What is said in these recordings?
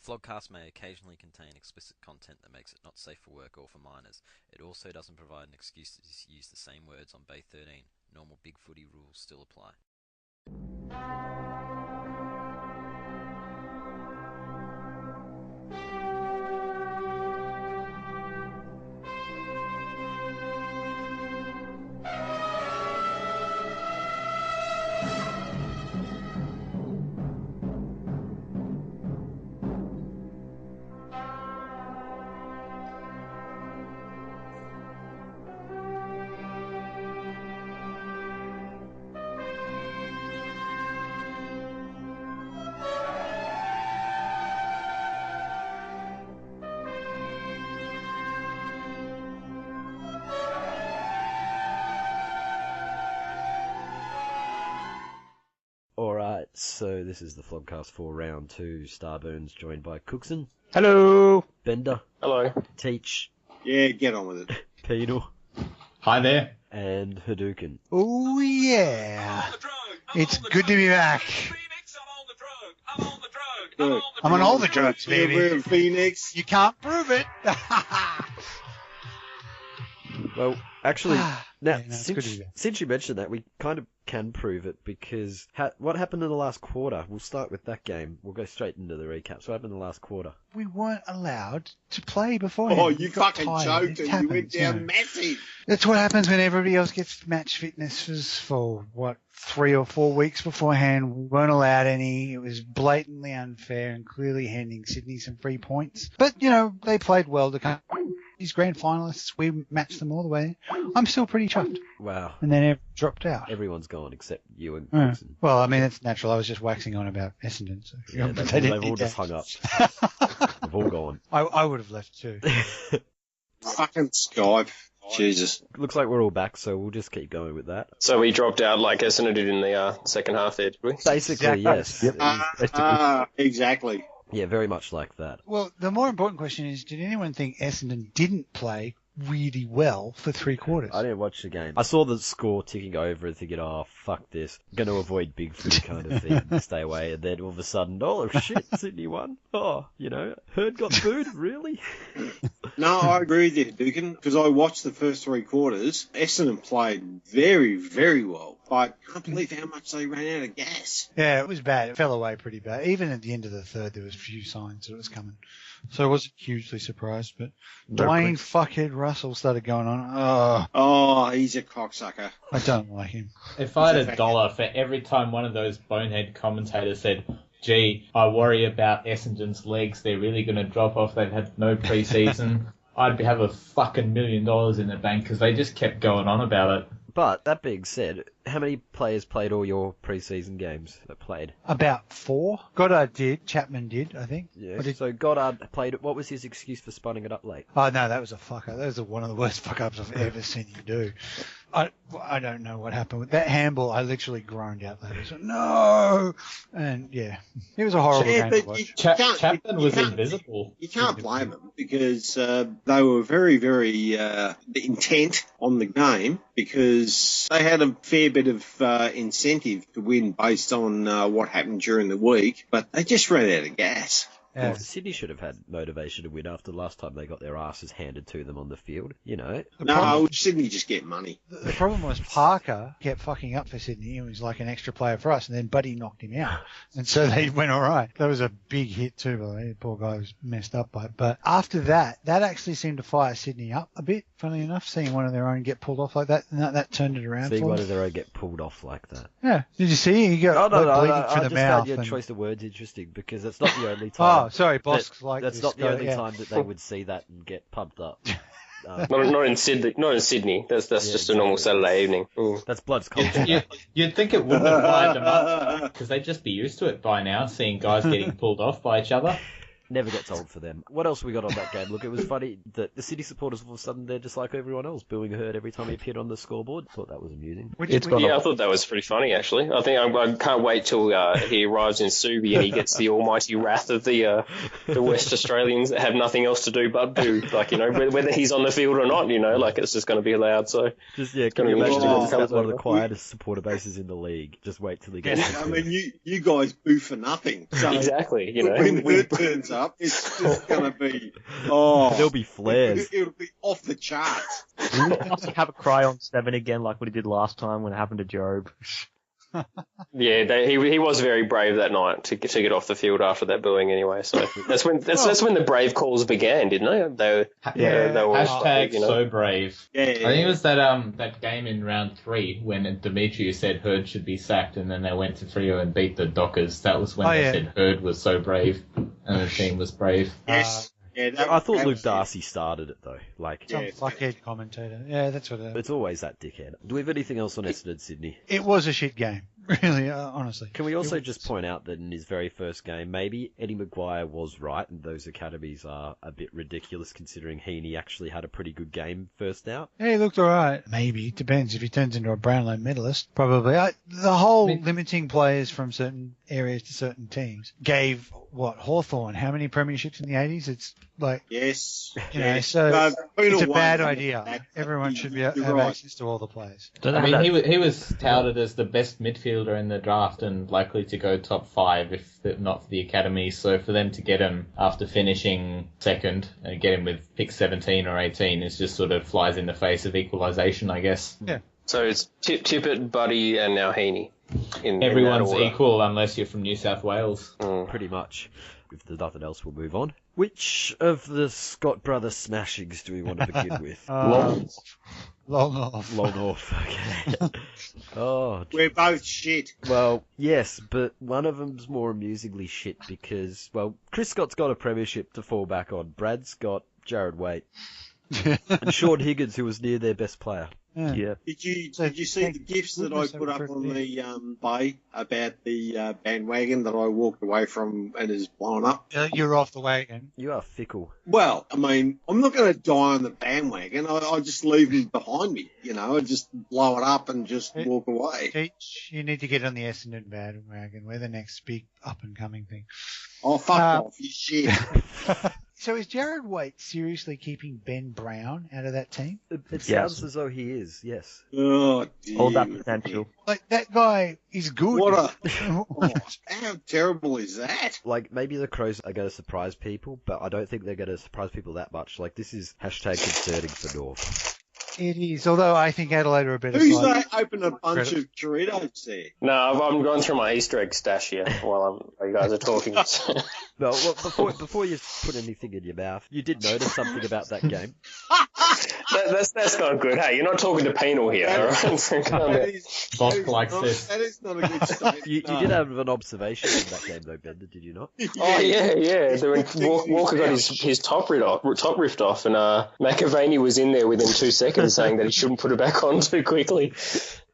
Flogcast may occasionally contain explicit content that makes it not safe for work or for minors. It also doesn't provide an excuse to use the same words on Bay 13. Normal big footy rules still apply. Alright, so this is the Flogcast for round 2. Starburns joined by Cooksen. Hello. Bender. Hello. Teach. Yeah, get on with it. Penal. Hi there. And Haduken. Oh yeah. It's good to be back. I'm on all the drugs, baby. We're in Phoenix. You can't prove it. Well, actually, now, it's good to be back. since you mentioned that, we kind of can prove it, because what happened in the last quarter? We'll start with that game. We'll go straight into the recap. So what happened in the last quarter? We weren't allowed to play beforehand. Oh, you fucking tired. joked It and you went happens, you know. down massive. That's what happens when everybody else gets match fitnesses for, 3 or 4 weeks beforehand. We weren't allowed any. It was blatantly unfair and clearly handing Sydney some free points. But, they played well to come. These grand finalists, we matched them all the way. I'm still pretty chuffed. Wow. And then it dropped out. Everyone's gone except you and Cooksen. Well, I mean, that's natural. I was just waxing on about Essendon. So Yeah, they've all just hung up. They've all gone. I would have left too. Fucking Skype. Jesus. Looks like we're all back, so we'll just keep going with that. So we dropped out like Essendon did in the second half there, did we? Basically, yes. Exactly. Yeah, very much like that. Well, the more important question is, did anyone think Essendon didn't play really well for 3 quarters? I didn't watch the game. I saw the score ticking over and thinking, oh, fuck this. Going to avoid big food kind of thing. Stay away. And then all of a sudden, oh, shit, Sydney won. Oh, Herd got booed? Really? No, I agree with you, Haduken, because I watched the first 3 quarters. Essendon played very, very well. I can't believe how much they ran out of gas. Yeah, it was bad. It fell away pretty bad. Even at the end of the third, there was a few signs that it was coming. So I wasn't hugely surprised, but Dwayne fuckhead Russell started going on. Oh, he's a cocksucker. I don't like him. If I had $1 for every time one of those bonehead commentators said, gee, I worry about Essendon's legs, they're really going to drop off, they've had no preseason, I'd have a fucking $1 million in the bank because they just kept going on about it. But, that being said, how many players played all your pre-season games that played? About 4. Goddard did. Chapman did, I think. Yeah. So Goddard played it. What was his excuse for spotting it up late? Oh, no, that was a fuck-up. That was one of the worst fuck-ups I've ever seen him do. I don't know what happened with that handball. I literally groaned out loud. I said, no! And, yeah, it was a horrible game to watch. Chapman was invisible. You can't blame them because they were very, very intent on the game because they had a fair bit of incentive to win based on what happened during the week, but they just ran out of gas. Yeah. Well, Sydney should have had motivation to win after the last time they got their asses handed to them on the field, No, Sydney just get money. The problem was Parker kept fucking up for Sydney and was like an extra player for us, and then Buddy knocked him out. And so they went all right. That was a big hit too, by the way. The poor guy was messed up by it. But after that actually seemed to fire Sydney up a bit, funnily enough, seeing one of their own get pulled off like that, and that turned it around. Seeing for one them. of their own get pulled off like that. Yeah. Did you see? He got bleeding I from the just mouth. found your choice of words interesting because it's not the only time. Oh, sorry, Bosk's like that's this not the guy, only yeah. time that they would see that and get pumped up. Not in Sydney. Not in Sydney. That's just a normal Saturday evening. Ooh. That's Blood's culture. You'd think it wouldn't have fired them up because they'd just be used to it by now, seeing guys getting pulled off by each other. Never gets old for them. What else we got on that game? Look, it was funny that the City supporters all of a sudden they're just like everyone else, booing Herd every time he appeared on the scoreboard. Thought that was amusing. I thought that was pretty funny actually. I think I can't wait till he arrives in Subi and he gets the almighty wrath of the West Australians that have nothing else to do but boo. Like whether he's on the field or not, like it's just going to be loud. So just can you imagine that's one of the quietest supporter bases in the league? Just wait till he gets. I mean, you guys boo for nothing. So exactly. when Herd turns up. up, it's just going to be, oh. There'll be flares. It'll be off the charts. Will he have a cry on 7 again like what he did last time when it happened to Job? Yeah, he was very brave that night to get off the field after that booing anyway. So that's when the brave calls began, didn't they? They were Hashtag so brave. Yeah. I think it was that game in round 3 when Demetriou said Hurd should be sacked, and then they went to Freo and beat the Dockers. That was when they said Hurd was so brave, and the team was brave. Yes. I thought Luke Darcy started it though. Like Some fuckhead commentator. Yeah, that's what it is. it's always that dickhead. Do we have anything else on Essendon Sydney? It was a shit game, really, honestly. Can we also just point out that in his very first game, maybe Eddie Maguire was right, and those academies are a bit ridiculous considering Heaney actually had a pretty good game first out. Yeah, he looked alright. Maybe. Depends if he turns into a Brownlow medalist. Probably. The whole limiting players from certain areas to certain teams gave, Hawthorn, how many premierships in the 80s? It's like... Yes. You know, so it's a bad idea. Everyone should have access to all the players. I mean, he was touted as the best midfielder in the draft and likely to go top 5 if not for the academy. So for them to get him after finishing second and get him with pick 17 or 18 is just sort of flies in the face of equalisation, I guess. Yeah. So it's Tippett, Buddy, and now Heaney. Everyone's equal unless you're from New South Wales. Pretty much. If there's nothing else, we'll move on. Which of the Scott Brothers smashings do we want to begin with? Long off. Long off, okay. Oh, We're both shit. well, yes, but one of them's more amusingly shit because, well, Chris Scott's got a premiership to fall back on. Brad's got Jared Waite. And Sean Higgins, who was near their best player. Yeah. Did you see the gifs that I put up on the bay about the bandwagon that I walked away from and is blown up? You're off the wagon. You are fickle. Well, I mean, I'm not going to die on the bandwagon. I just leave them behind me. You know, I just blow it up and just walk away. Teach, you need to get on the Essendon bandwagon. We're the next big up-and-coming thing. Oh, fuck off, you shit. So is Jared Waite seriously keeping Ben Brown out of that team? It sounds as though he is, yes. Oh, dear. All that potential. Like, that guy is good. How terrible is that? Like, maybe the Crows are going to surprise people, but I don't think they're going to surprise people that much. Like, this is hashtag concerning for North. It is, although I think Adelaide are a better Who's side. they open a bunch of Doritos there? No, I'm going through my Easter egg stash here while you guys are talking. No, well, before you put anything in your mouth, you did notice something about that game. That's not good. Hey, you're not talking to Penal here. All right? Boss likes this. That is not a good statement. You did have an observation in that game, though, Bender, did you not? Oh yeah. So when Walker got his top ripped off, and McAvaney was in there within 2 seconds saying that he shouldn't put it back on too quickly.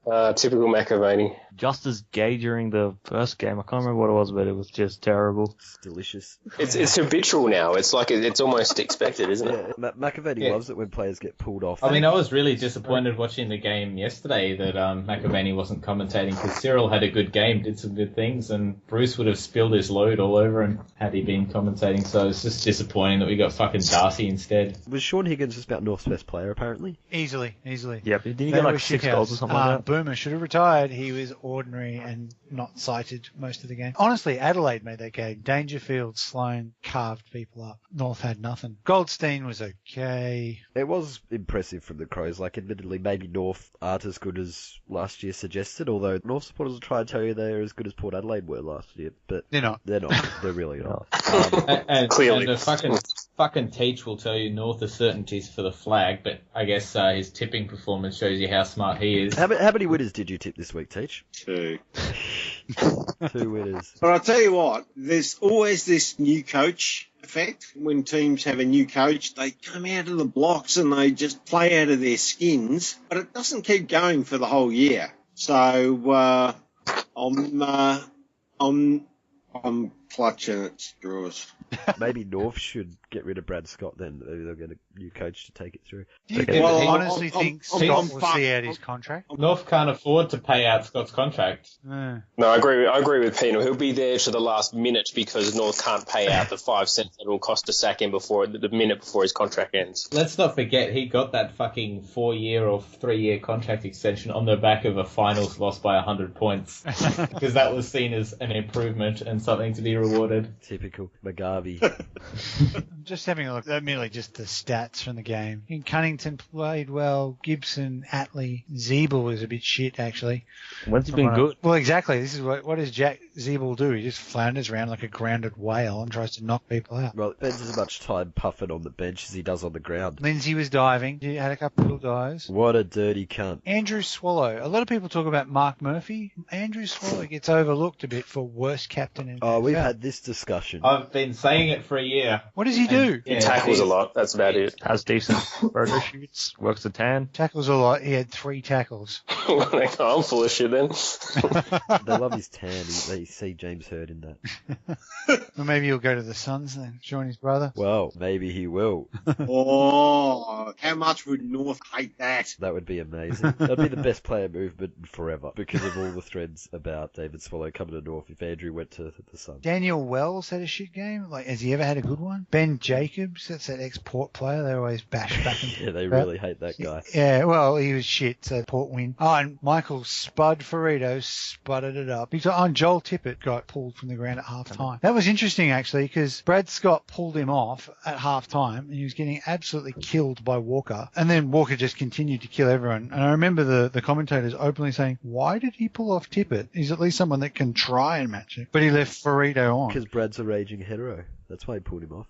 Typical McAvaney. Just as gay during the first game. I can't remember what it was, but it was just terrible. It's delicious. It's habitual now. It's like it's almost expected, isn't it? Yeah, McAvaney loves it when players get pulled off. I mean, I was really disappointed watching the game yesterday that McAvaney wasn't commentating because Cyril had a good game, did some good things, and Bruce would have spilled his load all over him had he been commentating. So it's just disappointing that we got fucking Darcy instead. Was Sean Higgins just about North's best player, apparently? Easily. Yeah, but didn't he get like 6 goals or something like that? Boomer should have retired. He was ordinary and not cited most of the game. Honestly, Adelaide made that game. Dangerfield, Sloane carved people up. North had nothing. Goldstein was okay. It was impressive from the Crows. Like, admittedly, maybe North aren't as good as last year suggested, although North supporters will try and tell you they're as good as Port Adelaide were last year, but they're not. They're not. They're really not. Clearly. And the fucking Teach will tell you North are certainties for the flag, but I guess his tipping performance shows you how smart he is. How many winners did you tip this week, Teach? 2. 2 winners. But I'll tell you what, there's always this new coach effect. When teams have a new coach, they come out of the blocks and they just play out of their skins, but it doesn't keep going for the whole year. So I'm clutching at straws. Maybe North should get rid of Brad Scott then. Maybe they'll get a new coach to take it through. Do you honestly think Scott will see out his contract? North can't afford to pay out Scott's contract. No, I agree with Penal. He'll be there to the last minute because North can't pay out the 5 cents that it will cost to sack him the minute before his contract ends. Let's not forget he got that fucking 4-year or 3-year contract extension on the back of a finals loss by 100 points because that was seen as an improvement and something to be rewarded. Typical McGarvey. I'm just having a look at merely just the stats from the game. Cunnington played well. Gibson, Atley, Zeeble was a bit shit actually. When's he been good? Well, exactly. This is what does Jack Zeeble do? He just flounders around like a grounded whale and tries to knock people out. Well, it spends as much time puffing on the bench as he does on the ground. Lindsay was diving. He had a couple of little dives. What a dirty cunt. Andrew Swallow. A lot of people talk about Mark Murphy. Andrew Swallow gets overlooked a bit for worst captain in Oh, we've NFL. had this discussion. I've been saying it for a year. What does he do? He tackles a lot. That's about it. Has decent burger shoots, works the tan. Tackles a lot. He had 3 tackles. I'm full of shit then. They love his tan. They see James Hurd in that. Or maybe he'll go to the Suns then, join his brother. Well, maybe he will. Oh, how much would North hate that? That would be amazing. That'd be the best player movement forever because of all the threads about David Swallow coming to North if Andrew went to the Suns. Daniel Wells had a shit game. Like, has he ever had a good one? Ben Jacobs, that's that ex-Port player. They always bash back and Yeah, they really hate that guy. Yeah, well, he was shit, so Port win. Oh, and Michael Spud Ferrito sputtered it up. Joel Tippett got pulled from the ground at half-time. That was interesting, actually, because Brad Scott pulled him off at half-time, and he was getting absolutely killed by Walker. And then Walker just continued to kill everyone. And I remember the commentators openly saying, why did he pull off Tippett? He's at least someone that can try and match it. But he left Ferrito on. Because Brad's a raging hetero. That's why he pulled him off.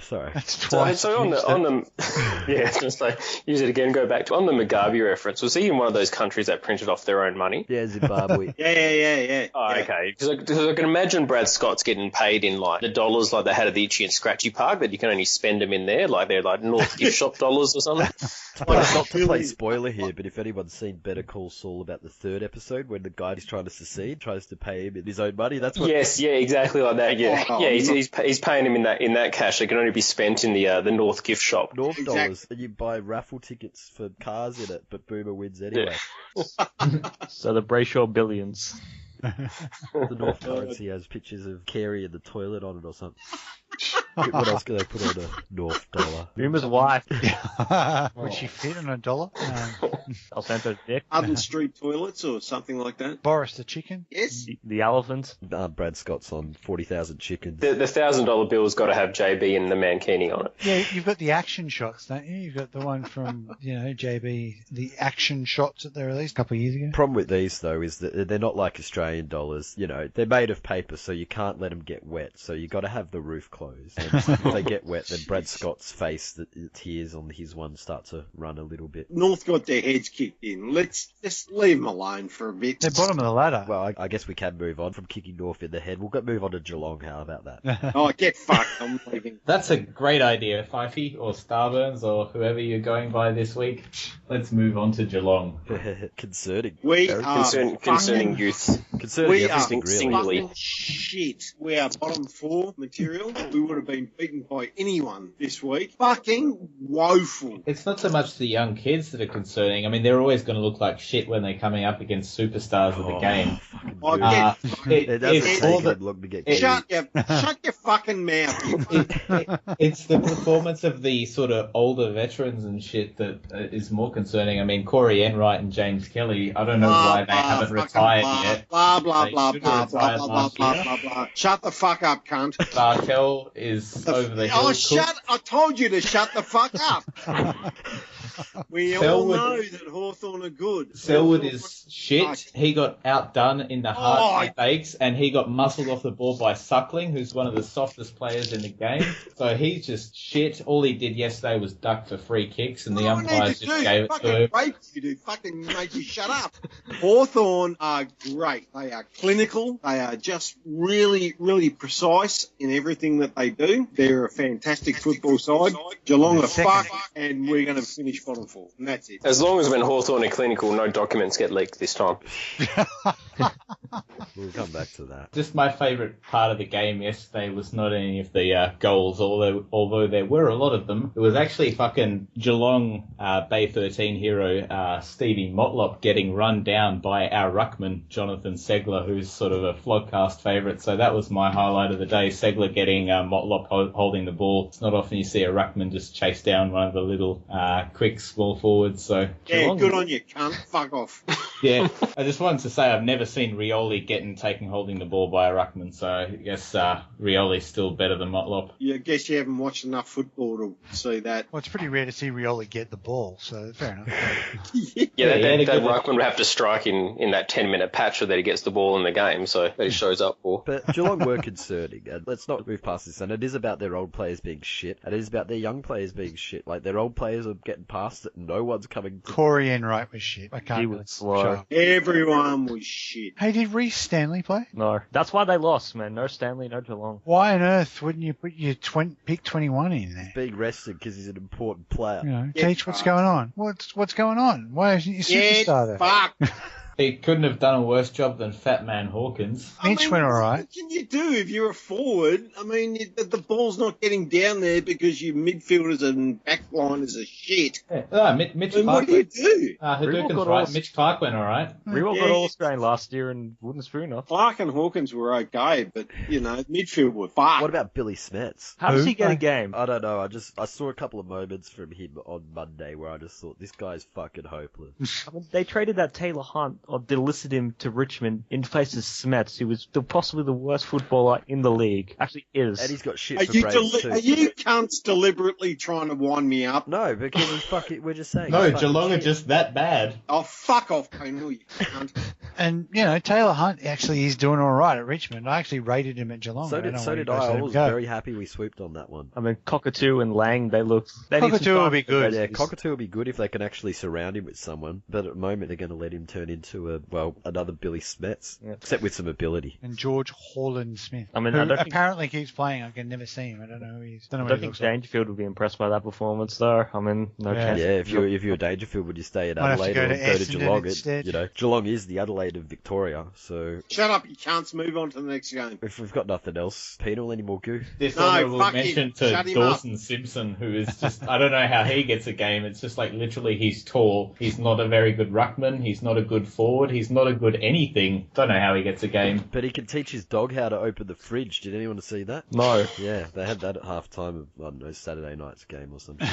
Sorry. That's twice. So on the yeah, I was gonna say, use it again. Go back to on the Mugabe reference. Was he in one of those countries that printed off their own money? Yeah, Zimbabwe. Yeah. Oh, Yeah. okay. Because I can imagine Brad Scott's getting paid in like the dollars like they had at the Itchy and Scratchy Park that you can only spend them in there, like they're like North gift shop dollars or something. Well, not to play spoiler here, but if anyone's seen Better Call Saul about the 3rd episode when the guy who's trying to secede tries to pay him in his own money, that's what. Yes, yeah, exactly like that. Yeah, Oh, yeah. He's paying him in that cash. It can only be spent in the North gift shop. North Exactly. dollars, and you buy raffle tickets for cars in it, but Boomer wins anyway. So the Brayshaw billions. The North currency has pictures of Carey in the toilet on it or something. What else can they put on a North dollar? Boomer's wife. Would she fit on $1? I'll send her dick. Oven Street toilets or something like that. Boris the chicken. Yes. The elephant. Brad Scott's on 40,000 chickens. The $1,000 bill's got to have JB and the Mankini on it. Yeah, you've got the action shots, don't you? You've got the one from, JB, the action shots that they released a couple of years ago. Problem with these though is that they're not like Australian dollars. They're made of paper, so you can't let them get wet. So you got to have the roof closed. And if they get wet, then Brad Scott's face, the tears on his one start to run a little bit. North got their heads kicked in. Let's just leave them alone for a bit. They're bottom of the ladder. Well, I guess we can move on from kicking North in the head. We'll move on to Geelong. How about that? Oh, get fucked. I'm leaving. That's a great idea, Fifey or Starburns or whoever you're going by this week. Let's move on to Geelong. Concerning. We Very are Concerning youth. concerning we are everything, really. singularly. fucking shit. We are bottom 4 material. We would have been beaten by anyone this week. Fucking woeful. It's not so much the young kids that are concerning. I mean, they're always going to look like shit when they're coming up against superstars of the game. Oh, Uh, It doesn't it's take all the- them long to get Shut your fucking mouth. It's the performance of the sort of older veterans and shit that is more concerning. I mean, Corey Enright and James Kelly, I don't know why they haven't fucking retired blah, yet. Blah, blah, They blah, should blah, have blah, retired blah, blah, last blah, year. blah, blah. Shut the fuck up, cunt. Barkel is over the hill. Oh, I told you to shut the fuck up. We all Selwood- know that Hawthorn are good. Selwood Hawthorn is shit. fuck. He got outdone in the hard fakes, and he got muscled off the ball by Suckling, who's one of the softest players in the game. So he's just shit. All he did yesterday was duck for free kicks, and the What do I need umpires to just do? gave it to Fucking him. rape you, dude. Fucking make you shut up. Hawthorn are great. They are clinical. They are just really, really precise in everything that they do. They're a fantastic football side. Geelong are fucked, and we're going to finish bottom 4. And that's it. As long as when Hawthorn are clinical, no documents get leaked this time. We'll come back to that. Just my favourite part of the game yesterday was not any of the goals, although there were a lot of them. It was actually fucking Geelong Bay 13 hero Stevie Motlop getting run down by our ruckman, Jonathan Segler, who's sort of a Flogcast favourite. So that was my highlight of the day, Segler getting Motlop holding the ball. It's not often you see a ruckman just chase down one of the little quick small forwards. So Yeah, Geelong- good on you, cunt. Fuck off. Yeah, I just wanted to say I've never seen Rioli holding the ball by a ruckman, so I guess Rioli's still better than Motlop. Yeah, I guess you haven't watched enough football to see that. Well, it's pretty rare to see Rioli get the ball, so fair enough. That ruckman would have to strike in that 10-minute patch so that he gets the ball in the game, so that he shows up for. But Geelong were concerning, and let's not move past this. And it is about their old players being shit, and it is about their young players being shit. Like, their old players are getting past it, and no one's coming to... Corey Enright was shit. I can't He really was slow. show. Everyone was shit. Hey, did Reece Stanley play? No, that's why they lost, man. No Stanley, no Geelong. Why on earth wouldn't you put your pick 21 in there? being rested because he's an important player. You know, Get teach what's fucked. going on. What's going on? Why isn't you superstar there? Fuck. He couldn't have done a worse job than Fat Man Hawkins. Mitch went all right. What can you do if you're a forward? I mean, the ball's not getting down there because your midfielders and backliners are shit. Yeah. Mitch Then what Clark. do you do? Haduken's got right. all- Mitch Clark went all right. Riewoldt Yeah. got All-Australian last year and wouldn't spoon off. Clark and Hawkins were okay, but, you know, midfield were fucked. What about Billy Smets? How does Who? he get a game? I don't know. I saw a couple of moments from him on Monday where I just thought this guy's fucking hopeless. I mean, they traded that Taylor Hunt, or delisted him to Richmond in face of Smets, who was possibly the worst footballer in the league. Actually is. And he's got shit Are for you, brains too. are you cunts deliberately trying to wind me up? No, because we're just saying. No, he's fucking Geelong are shit. just that bad. Oh, fuck off, Penal, you cunt. And, you know, Taylor Hunt actually is doing all right at Richmond. I actually rated him at Geelong. So don't know did why you I. guys let I him was go. very happy we swooped on that one. I mean, Cockatoo and Lang, they need some Cockatoo will time be to good. rest Yeah, these- Cockatoo will be good if they can actually surround him with someone. But at the moment, they're going to let him turn into another Billy Smets, Yeah. except with some ability. And George Holland Smith, I mean, who I don't think- apparently keeps playing. I can never see him. I don't know who he is. Don't know I what don't he think looks like. Dangerfield would be impressed by that performance, though. I mean, no Yeah. chance. Yeah, if you're Dangerfield, would you stay at Might have to Adelaide go or to go to Essendon Geelong? instead. Geelong is the Adelaide of Victoria. So Shut up, you cunts. Move on to the next game. if we've got nothing else, Penal, any more goo? This No, honourable fuck him. mention to Shut him Dawson Simpson, who is just, I don't know how he gets a game. It's just like literally he's tall. He's not a very good ruckman. He's not a good forward. He's not a good anything. Don't know how he gets a game. But he can teach his dog how to open the fridge. Did anyone see that? No. Yeah, they had that at half time of, I don't know, Saturday night's game or something.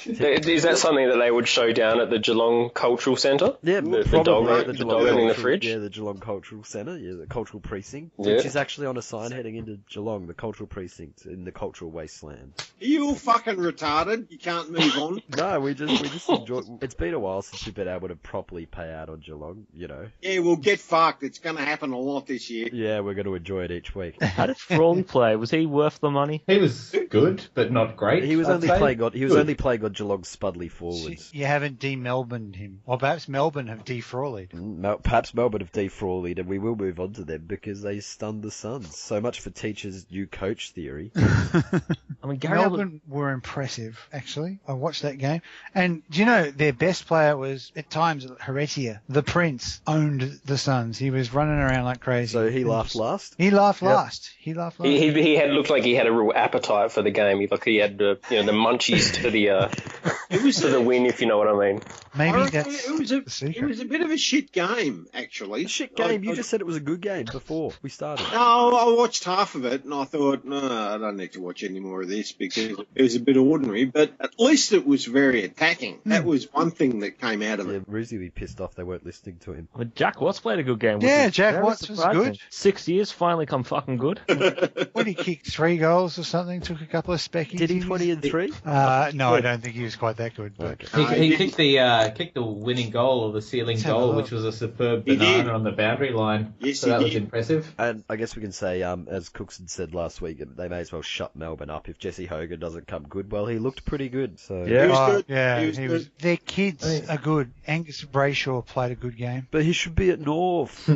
Is that something that they would show down at the Geelong Cultural Centre? Yeah, the probably dog, at the the dog Geelong opening the Cultural- fridge. Yeah, the Geelong Cultural Centre, yeah, the Cultural Precinct, Yeah. which is actually on a sign heading into Geelong, the Cultural Precinct in the Cultural Wasteland. Are you all fucking retarded? You can't move on. No, we just enjoy. It's been a while since we've been able to properly pay out on Geelong. You know. Yeah, well, get fucked. It's going to happen a lot this year. Yeah, we're going to enjoy it each week. How did Frawley play? Was he worth the money? He was good, but not great. He was I'd only say. playing on. He was Good. only playing on Geelong's Spudley forwards. You haven't de-Melbourned him. Or perhaps Melbourne have defrawled. Perhaps Melbourne have defrawled, and we will move on to them because they stunned the Suns. So much for teachers' new coach theory. I mean, Gary Ablett- Melbourne were impressive, actually. I watched that game. And do you know, their best player was, at times, Heretia. The Prince owned the Suns. He was running around like crazy. So he laughed last. He laughed Yep. last. He laughed last. He had looked like he had a real appetite for the game. He had the munchies to the win, if you know what I mean. Maybe I reckon that's it was the secret. It was a bit of a shit game, actually. A shit game. You just said it was a good game before we started. No, I watched half of it and I thought, no, I don't need to watch any more of this because it was a bit ordinary, but at least it was very attacking. That was one thing that came out of Yeah, it. Roosie would be pissed off they weren't listening to him. I mean, Jack Watts played a good game. which Yeah, was Jack very Watts was surprising. good. 6 years, finally come fucking good. When he kicked 3 goals or something, took a couple of speckies. Did he 20 and 3? No, I don't think he was quite that good. But Okay. He kicked the winning goal or the ceiling Let's have a goal, look. which was a superb He banana did. on the boundary line. Yes, so he that was did. impressive. And I guess we can say, as Cooksen said last week, they may as well shut Melbourne up if Jesse Hogan doesn't come good. Well, he looked pretty good. So Yeah. He was Oh, good. yeah, He was he good. was. Their kids are good. Angus Brayshaw played a good game. But he should be at North.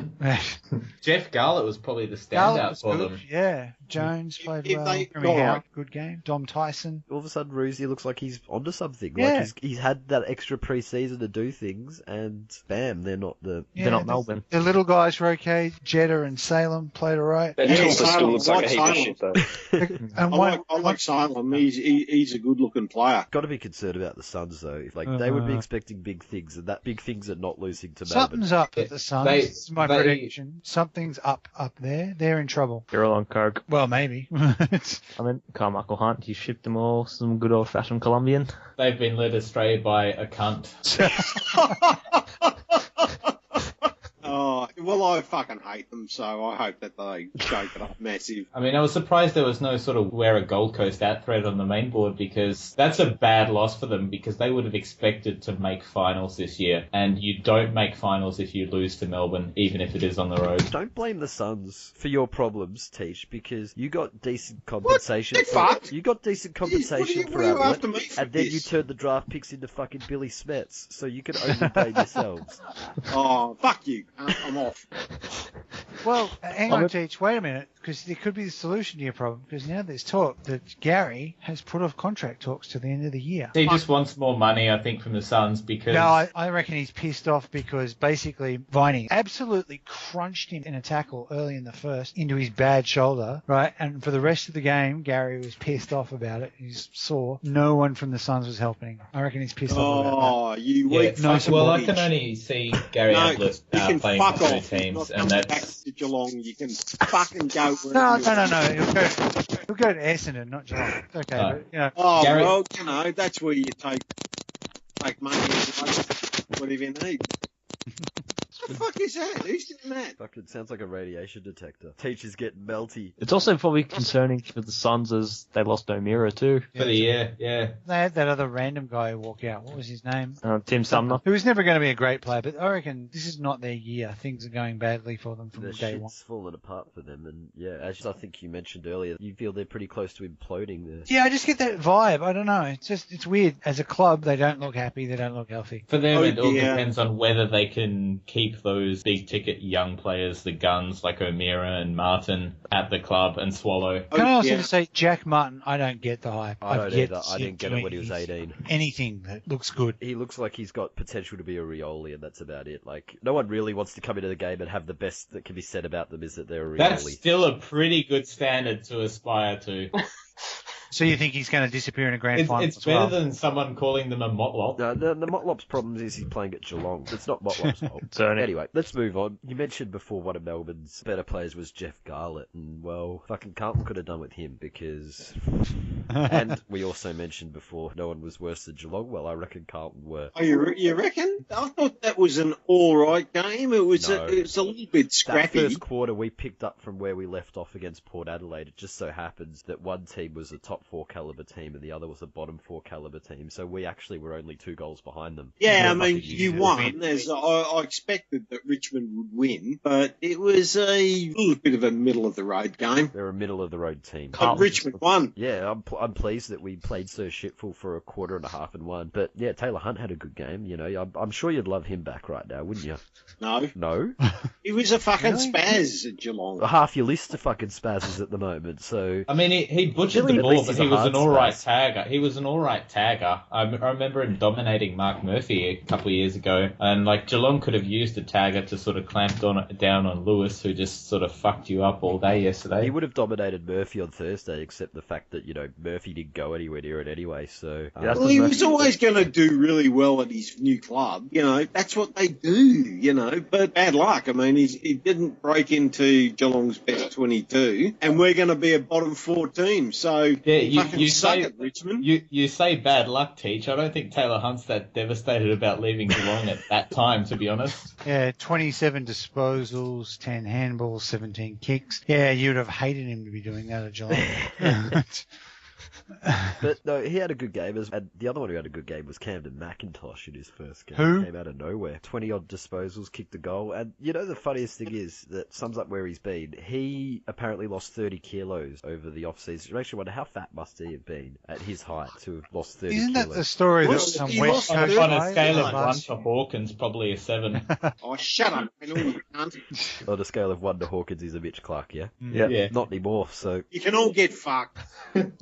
Jeff Garlett was probably the Garlett standout was for good. them. Yeah, Jones played If well. they- Jimmy all Howard, right. good game. Dom Tyson. All of a sudden, Roosie looks like he's onto something. Yeah. Like he's had that extra pre-season to do things, and bam, they're not the. They're not the- Melbourne. The little guys were okay. Jeddah and Salem played all right. That Yeah, Tooper still Silent- looks like a like heap of Silent. shit, though. And I one, like Salem. He's a good-looking player. Got to be concerned about the Suns though. If they would be Uh-huh. expecting big things, and that big things are not losing to Melbourne. something's up at the Suns. They- This is my they- prediction. Something's up there. They're in trouble. They're all on coke. Well, maybe. I mean, Carmichael Hunt, he shipped them all some good old-fashioned Colombian. They've been led astray by a cunt. well, I fucking hate them, so I hope that they shake it up massive. I mean, I was surprised there was no sort of wear a Gold Coast out thread on the main board, because that's a bad loss for them, because they would have expected to make finals this year, and you don't make finals if you lose to Melbourne, even if it is on the road. Don't blame the Suns for your problems, Teach, because you got decent compensation. Get fucked. You got decent compensation What for are you Ablett, after me for and then this? you turned the draft picks into fucking Billy Smets, so you can only blame yourselves. Oh, fuck you. I'm off. Well, hang on, Teach. Wait a minute, because there could be the solution to your problem. Because now there's talk that Gary has put off contract talks to the end of the year. He just wants more money, I think, from the Suns, because... No, I reckon he's pissed off because basically Viney absolutely crunched him in a tackle early in the first into his bad shoulder, right? And for the rest of the game, Gary was pissed off about it. He's sore. No one from the Suns was helping. I reckon he's pissed off about that. Oh, you Yeah, weak fucking well, I bitch. can only see Gary Ablett you can playing fuck for two off. You're teams, not and coming back that's... to Geelong. You can fucking go. No. wherever you want. He'll go to Essendon, not Geelong. It's okay, Oh. but, you know. Oh, Gary- well, you know, that's where you take money and whatever you need. What the fuck is that? Who's doing that? Fucking sounds like a radiation detector. Teachers getting melty. It's also probably concerning for the Suns as they lost O'Meara too. For the year, yeah. They had that other random guy who walked out. What was his name? Tim Sumner. Who was never going to be a great player, but I reckon this is not their year. Things are going badly for them from Their day one. shit's falling apart for them, and yeah, as I think you mentioned earlier, you feel they're pretty close to imploding there. Yeah, I just get that vibe. I don't know. It's weird. As a club, they don't look happy. They don't look healthy. For them, Oh, it all yeah. depends on whether they can keep those big-ticket young players, the guns like O'Meara and Martin, at the club and swallow. Can I also yeah. just say, Jack Martin, I don't get the hype. I don't I've yet either. to see I him didn't get do it when he was 18. Anything that looks good. He looks like he's got potential to be a Rioli, and that's about it. Like, no one really wants to come into the game and have the best that can be said about them is that they're a Rioli. That's still a pretty good standard to aspire to. So you think he's going to disappear in a grand final It's as well? better than someone calling them a motlop. No, the Motlop's problem is he's playing at Geelong. It's not Motlop's fault. Certainly. Anyway, let's move on. You mentioned before one of Melbourne's better players was Jeff Garlett, and well, fucking Carlton could have done with him because... and we also mentioned before no one was worse than Geelong. Well, I reckon Carlton were. Oh, you reckon? I thought that was an all-right game. It was No. a little bit That scrappy. first quarter we picked up from where we left off against Port Adelaide. It just so happens that one team was a top 4 calibre team and the other was a bottom 4 calibre team, so we actually were only 2 goals behind them. Yeah, I We're mean, fucking you useless. won. I expected that Richmond would win, but it was a little bit of a middle-of-the-road game. They're a middle-of-the-road team. But Richmond won. Yeah, I'm pleased that we played so shitful for a quarter and a half and won. But yeah, Taylor Hunt had a good game. You know, I'm sure you'd love him back right now, wouldn't you? No, No? he was a fucking Really? spaz at Geelong. Half your list of fucking spazzes at the moment, so... I mean, he butchered Really? the At ball, least but he's a he was hard an alright spaz. tagger. He was an alright tagger. I remember him dominating Mark Murphy a couple of years ago, and like Geelong could have used a tagger to sort of clamp down on Lewis, who just sort of fucked you up all day yesterday. He would have dominated Murphy on Thursday, except the fact that, you know, Murphy didn't go anywhere near it anyway, so... Yeah, Well, he was always going to do really well at his new club. You know, that's what they do, you know. But bad luck. I mean, he didn't break into Geelong's best 22, and we're going to be a bottom 4 team. So, Yeah, fucking you suck say- it, Richmond. You say bad luck, Teach. I don't think Taylor Hunt's that devastated about leaving Geelong at that time, to be honest. Yeah, 27 disposals, 10 handballs, 17 kicks. Yeah, you'd have hated him to be doing that at Geelong. But no, he had a good game. And the other one who had a good game was Camden McIntosh in his first game. Who? Came out of nowhere. 20-odd disposals, kicked a goal. And you know the funniest thing is, that sums up where he's been. He apparently lost 30 kilos over the off-season. It makes you wonder how fat must he have been at his height to have lost 30 Isn't kilos. that the story that Well, some he West lost Coast On a guy scale of did 1 last to Hawkins, probably a 7. Oh, shut up, Penal, you cunt. On a scale of 1 to Hawkins, he's a Mitch Clark, yeah? Yeah. Not anymore, so... You can all get fucked.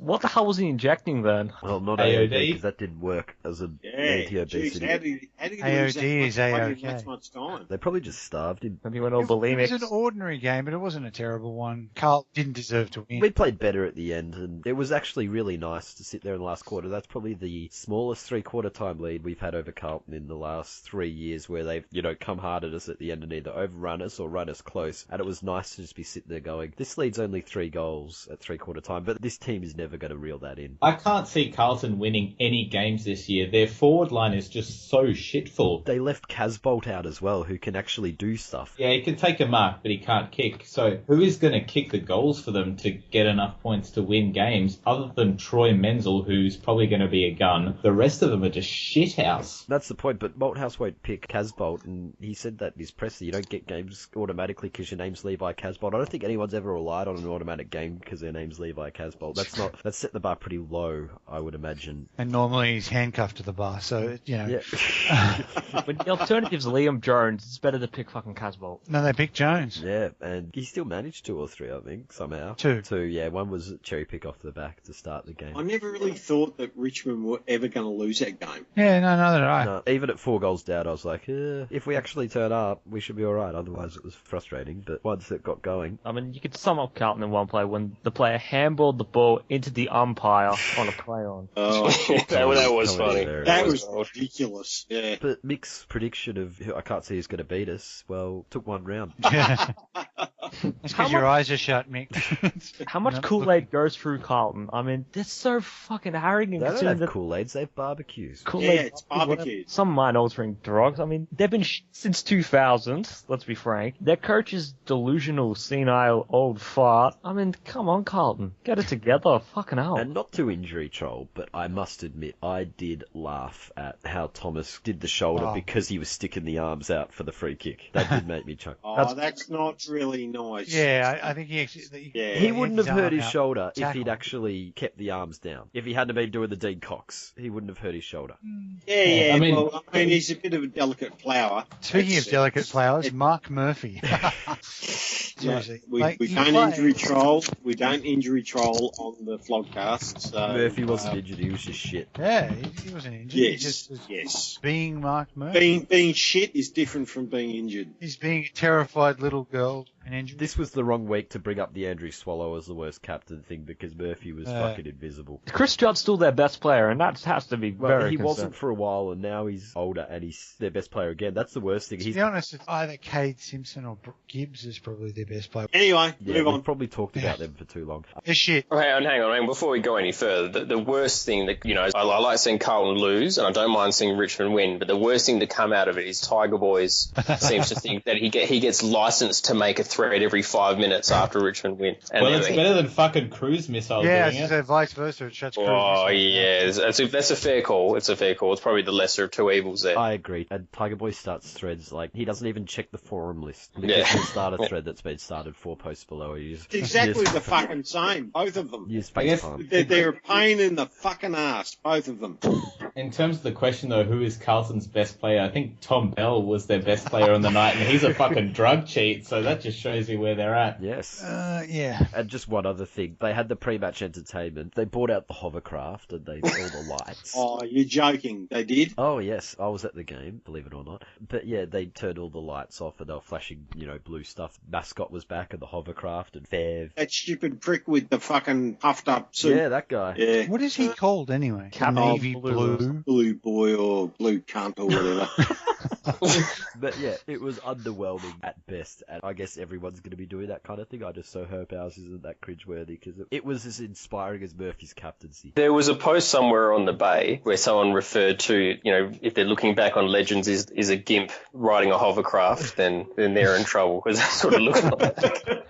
What the hell was he injecting then? Well, not AOD? AOD, because that didn't work as an Yeah, anti-obesity. jeez, how do you AOD lose that much is weight in A-OK. that much time? They probably just starved him. Maybe he went all It was bulimic. an ordinary game, but it wasn't a terrible one. Carl didn't deserve to win. We played better at the end, and it was actually really nice to sit there in the last quarter. That's probably the smallest three-quarter time lead we've had over Carlton in the last 3 years, where they've, you know, come hard at us at the end and either overrun us or run us close. And it was nice to just be sitting there going, this lead's only 3 goals at three-quarter time, but this team is never going to reel that in. I can't see Carlton winning any games this year. Their forward line is just so shitful. They left Casbolt out as well, who can actually do stuff. Yeah, he can take a mark, but he can't kick. So who is going to kick the goals for them to get enough points to win games other than Troy Menzel, who's probably going to be a gun? The rest of them are just shithouse. That's the point, but Malthouse won't pick Casbolt, and he said that in his presser. You don't get games automatically because your name's Levi Casbolt. I don't think anyone's ever relied on an automatic game because their name's Levi Casbolt. That's set the bar pretty low, I would imagine. And normally he's handcuffed to the bar, so, you know. Yeah. When the alternative's Liam Jones, it's better to pick fucking Casbolt. No, they picked Jones. Yeah, and he still managed 2 or 3, I think, somehow. Two. Yeah. One was a cherry pick off the back to start the game. I never really thought that Richmond were ever going to lose that game. Yeah, no, neither did I. No, even at 4 goals down, I was like, if we actually turn up, we should be alright. Otherwise, it was frustrating. But once it got going... I mean, you could sum up Carlton in one play when the player handballed the ball into the umpire on a play on. Oh, that was funny. That was ridiculous. Yeah. But Mick's prediction of I can't see who's going to beat us, well, took 1 round. Yeah. That's because your eyes are shut, Mick. How much Kool-Aid goes through Carlton? I mean, they're so fucking arrogant. They don't have Kool-Aids, they have barbecues. Yeah, it's barbecues. Some mind-altering drugs. I mean, they've been since 2000, let's be frank. Their coach is delusional, senile, old fart. I mean, come on, Carlton. Get it together. Fucking hell. And not to injury troll, but I must admit, I did laugh at how Thomas did the shoulder because he was sticking the arms out for the free kick. That did make me chuckle. Oh, that's not really nice. Yeah, I think he actually... Yeah. He wouldn't have hurt his shoulder if Tackle. he'd actually kept the arms down. If he hadn't been doing the Dean Cox, he wouldn't have hurt his shoulder. Yeah. I mean- Well, he's a bit of a delicate flower. Speaking of delicate flowers, Mark Murphy. Seriously. We Like, don't you play- injury troll. We don't injury troll on the vlogcast. So, Murphy wasn't injured, he was just shit. Yeah, he wasn't injured. He Yes. just was Yes. being Mark Murphy. Being shit is different from being injured. He's being a terrified little girl and injured. This was the wrong week to bring up the Andrew Swallow as the worst captain thing because Murphy was fucking invisible. Chris Judd's still their best player, and that has to be Well, very he concerned. wasn't for a while, and now he's older, and he's their best player again. That's the worst thing. To He's be honest, it's either Cade Simpson or Brooke Gibbs is probably their best player. Anyway, yeah, move we've on. probably talked about them for too long. They're shit. Oh, hang on. Before we go any further, the worst thing that, I like seeing Carlton lose, and I don't mind seeing Richmond win, but the worst thing to come out of it is Tiger Boys seems to think that he gets licensed to make a thread every 5 minutes after Richmond win. And Well, it's better than fucking cruise missile Yeah, I doing was it. say vice versa. It shuts Oh, Cruz. yeah, that's a fair call. It's a fair call. It's probably the lesser of two evils there. I agree. And Tiger Boy starts threads like he doesn't even check the forum list because Yeah. he'll start a thread that's been started 4 posts below. It's exactly the fucking same, both of them. Use I guess- FaceTime. They're a pain in the fucking ass, both of them. In terms of the question, though, who is Carlton's best player? I think Tom Bell was their best player on the night, and he's a fucking drug cheat, so that just shows you where they're at. Yes. Yeah. And just one other thing. They had the pre-match entertainment. They brought out the hovercraft and they all the lights. Oh, you're joking. They did? Oh, yes. I was at the game, believe it or not. But yeah, they turned all the lights off and they were flashing, blue stuff. Mascot was back and the hovercraft and Fev. That stupid prick with the fucking puffed up suit. Yeah, that guy. Yeah. What is he called anyway? Navy blue. Blue boy or blue cunt or whatever. But yeah, it was underwhelming at best, and I guess everyone's going to be doing that kind of thing. I just so hope ours isn't that cringeworthy, because it was as inspiring as Murphy's captaincy. There was a post somewhere on the Bay where someone referred to, if they're looking back on Legends is a gimp riding a hovercraft, then they're in trouble, because that's what it looked like.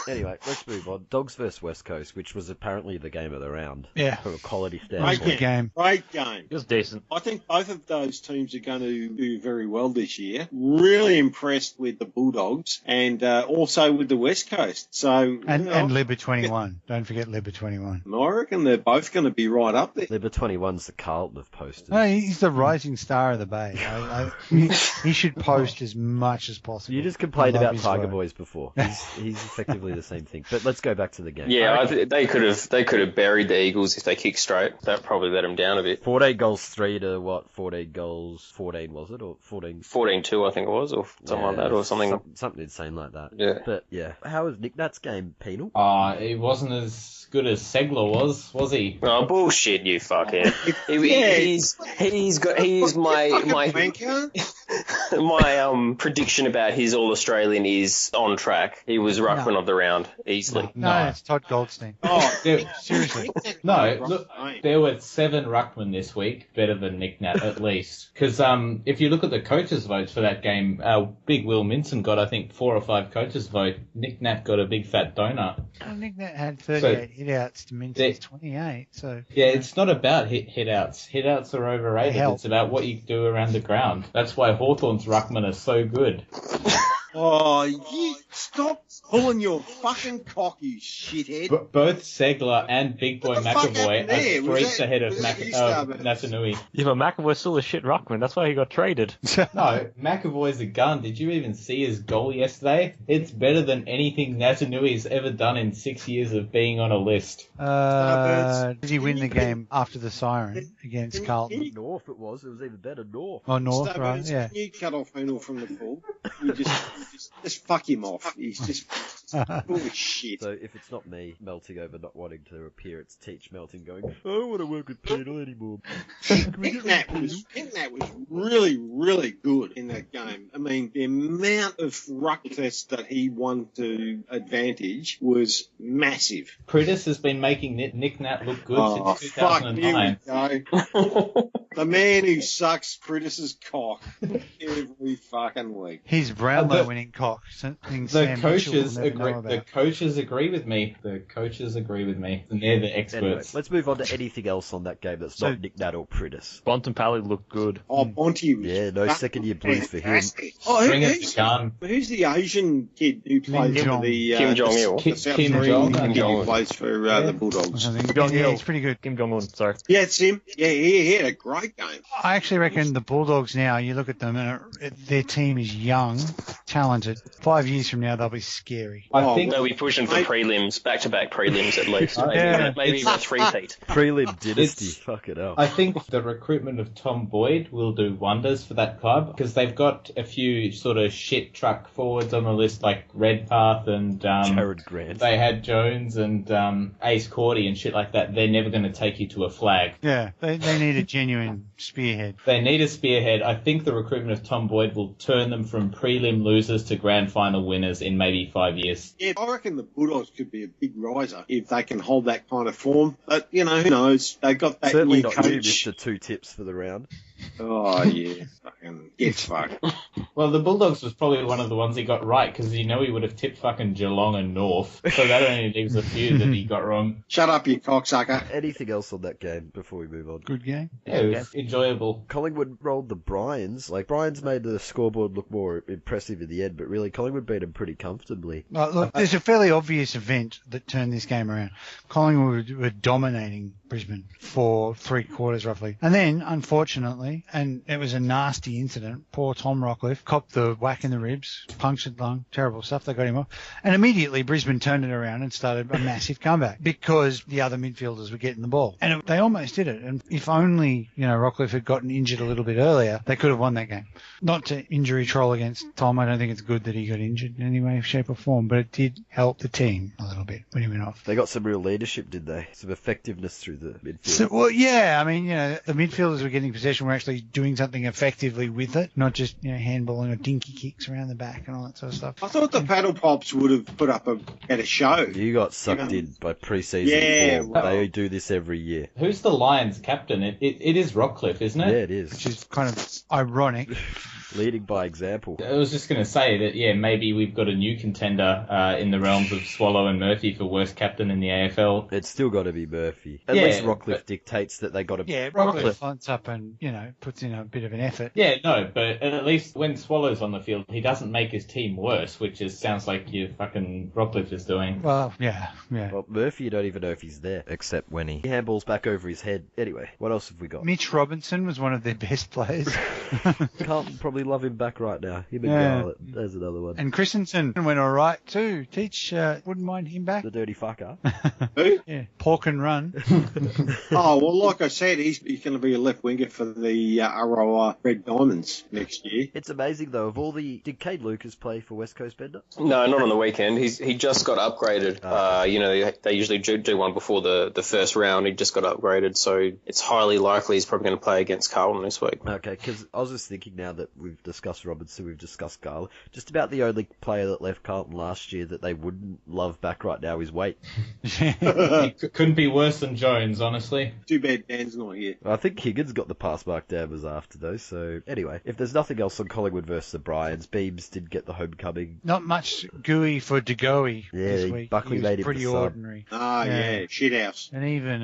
Anyway, let's move on. Dogs vs West Coast, which was apparently the game of the round. Yeah. From a quality Great standpoint. Good game. Great game. It was decent. I think both of those teams are going to do very well this year. Really impressed with the Bulldogs and also with the West Coast. So And Libba 21. Don't forget Libba 21. I reckon they're both going to be right up there. Libba 21's the Carlton have posted. No, he's the rising star of the Bay. He should post as much as possible. You just complained I love about his Tiger work. Boys before. He's effectively the same thing. But let's go back to the game. Yeah, they could have buried the Eagles if they kicked straight. That probably let them down a bit. 14 goals 3 to what? 14 goals 14 was it? Or 14? 14-2, I think it was, or something like that, or something. Something insane like that. Yeah. But yeah, how was Nick Nat's game? Penal? He wasn't as good as Segler was he? Oh, bullshit, you fuckhead. He's my Wanker. My prediction about his All-Australian is on track. He was ruckman of the round, easily. No, it's Todd Goldstein. Oh, Seriously. No, look, there were 7 ruckmen this week, better than Nick Nat at least. Because if you look at the coaches' votes for that game, Big Will Minson got, I think, 4 or 5 coaches' vote. Nick Nat got a big fat donut. Well, Nick Nat had 38 hit-outs to Minson's 28, so... Yeah, it's not about hit-outs. Hit-outs are overrated. They help. It's about what you do around the ground. That's why Hawthorn's ruckmen are so good. Oh, you stop pulling your fucking cock, you shithead. Both Segler and Big Boy What the fuck McAvoy happened there? are Was streets that- ahead of was that you, Starburns? Natanui. Yeah, but McAvoy's still a shit ruckman. That's why he got traded. No, McAvoy's a gun. Did you even see his goal yesterday? It's better than anything Natanui's ever done in 6 years of being on a list. Did he win the game after the siren against Carlton? Norf it was even better, Norf. Oh, North, Starburns, right, yeah. Can you cut off Penal from the pool? You just fuck him off. He's just full of shit. So if it's not me melting over not wanting to appear, it's Teach melting going, I don't want to work with Penal anymore. Nick Nat was really, really good in that game. I mean, the amount of ruck tests that he won to advantage was massive. Pritis has been making Nick Nat look good Oh, since fuck, here 2009. we go. The man who sucks Pritis' cock every fucking week. He's Brownlow winning cock. The coaches agree with me. The coaches agree with me. And they're the Anyway, experts. let's move on to anything else on that game that's not Nick Nat or Pritis. Bontempelli looked good. Oh, Bonte was Yeah, no second-year blues for him. fantastic. Oh, Bring it to gun. who's the Asian kid who plays for Jong. the Kim Jong-il. the South Kim Korean Jong. kid who plays for the Bulldogs? Yeah, he's pretty good. Kim Jong-un, sorry. Yeah, it's him. Yeah, he had a great game. I actually reckon the Bulldogs now, you look at them and their team is young, talented. 5 years from now, they'll be scary. I think They'll be pushing for prelims, back-to-back prelims at least. Yeah. Maybe even a three-peat. Prelim dynasty, It's- fuck it up. I think the recruitment of Tom Boyd will do wonders for that club because they've got a few sort of shit truck forwards on the list like Redpath and Jared Grant. they had Jones and Ace Cordy and shit like that. They're never going to take you to a flag. Yeah, they need a genuine spearhead. They need a spearhead. I think the recruitment of Tom Boyd will turn them from prelim losers to grand final winners in maybe 5 years. Yeah, I reckon the Bulldogs could be a big riser if they can hold that kind of form. But, you know, who knows? They got that Certainly new not you, coach. Mr. 2 tips for the round. Oh, yeah. Fucking get fucked. Well, the Bulldogs was probably one of the ones he got right because you know he would have tipped fucking Geelong and North. So that only leaves a few that he got wrong. Shut up, you cocksucker. Anything else on that game before we move on? Good game. Yeah, it was enjoyable. Collingwood rolled the Bryans. Like, Bryans made the scoreboard look more impressive in the end, but really, Collingwood beat them pretty comfortably. Well, look, there's a fairly obvious event that turned this game around. Collingwood were dominating Brisbane for 3 quarters roughly. And then, unfortunately, and it was a nasty incident, poor Tom Rockcliffe copped the whack in the ribs, punctured lung, terrible stuff, they got him off. And immediately Brisbane turned it around and started a massive comeback because the other midfielders were getting the ball. And they almost did it. And if only, Rockcliffe had gotten injured a little bit earlier, they could have won that game. Not to injury troll against Tom, I don't think it's good that he got injured in any way, shape or form, but it did help the team a little bit when he went off. They got some real leadership, did they? Some effectiveness through the midfield. So, well, yeah, I mean, the midfielders were getting possession, were actually doing something effectively with it, not just, handballing or dinky kicks around the back and all that sort of stuff. I thought the Paddle Pops would have put up a better show. You got sucked in by pre-season Yeah, form. well. They do this every year. Who's the Lions captain? It is Rockcliffe, isn't Yeah, it? it is. Which is kind of ironic. Leading by example. I was just going to say that, yeah, maybe we've got a new contender in the realms of Swallow and Murphy for worst captain in the AFL. It's still got to be Murphy. At Yeah, least Rockcliffe but- dictates that they got to. Yeah, Rockcliffe. Rockcliffe lines up and, puts in a bit of an effort. Yeah, no, but at least when Swallow's on the field, he doesn't make his team worse, which sounds like your fucking Rockcliffe is doing. Well, yeah. Well, Murphy, you don't even know if he's there, except when he handballs back over his head. Anyway, what else have we got? Mitch Robinson was one of their best players. Carlton probably love him back right now. Him and Yeah. Garlett. There's another one. And Christensen went all right too. Teach wouldn't mind him back. The dirty fucker. Who? Yeah, pork and run. Oh, well, like I said, he's going to be a left winger for the Aroa Red Diamonds next year. It's amazing though. Of all the, did Cade Lucas play for West Coast Bender? No, not on the weekend. He just got upgraded. They usually do one before the first round. He just got upgraded, so it's highly likely he's probably going to play against Carlton this week. Okay, because I was just thinking now that we've discussed Robinson, we've discussed Garland. Just about the only player that left Carlton last year that they wouldn't love back right now is Waite. It couldn't be worse than Jones, honestly. Too bad Dan's not here. I think Higgins got the pass mark dammers after though, so anyway, if there's nothing else on Collingwood versus the Bryans, Beams did get the homecoming. Not much gooey for DeGoey this week. Buckley He was made him pretty the sub. ordinary. Yeah, shithouse. And even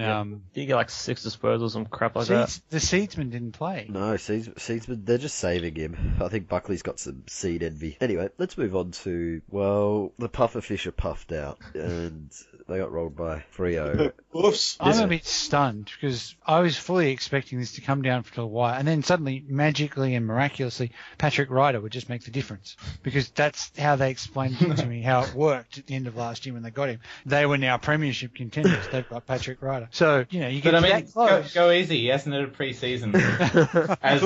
Did you get like 6 disposals, some crap like that? the Seedsman didn't play. No, Seedsman, they're just saving him. I think Buckley's got some seed envy. Anyway, let's move on to, well, the Pufferfish are puffed out, and they got rolled by Freo. Oops. I'm a bit stunned because I was fully expecting this to come down for a while, and then suddenly, magically and miraculously, Patrick Ryder would just make the difference, because that's how they explained it to me, how it worked at the end of last year when they got him. They were now premiership contenders. They've got Patrick Ryder. So, you get that close. Go easy. He hasn't had a pre-season. as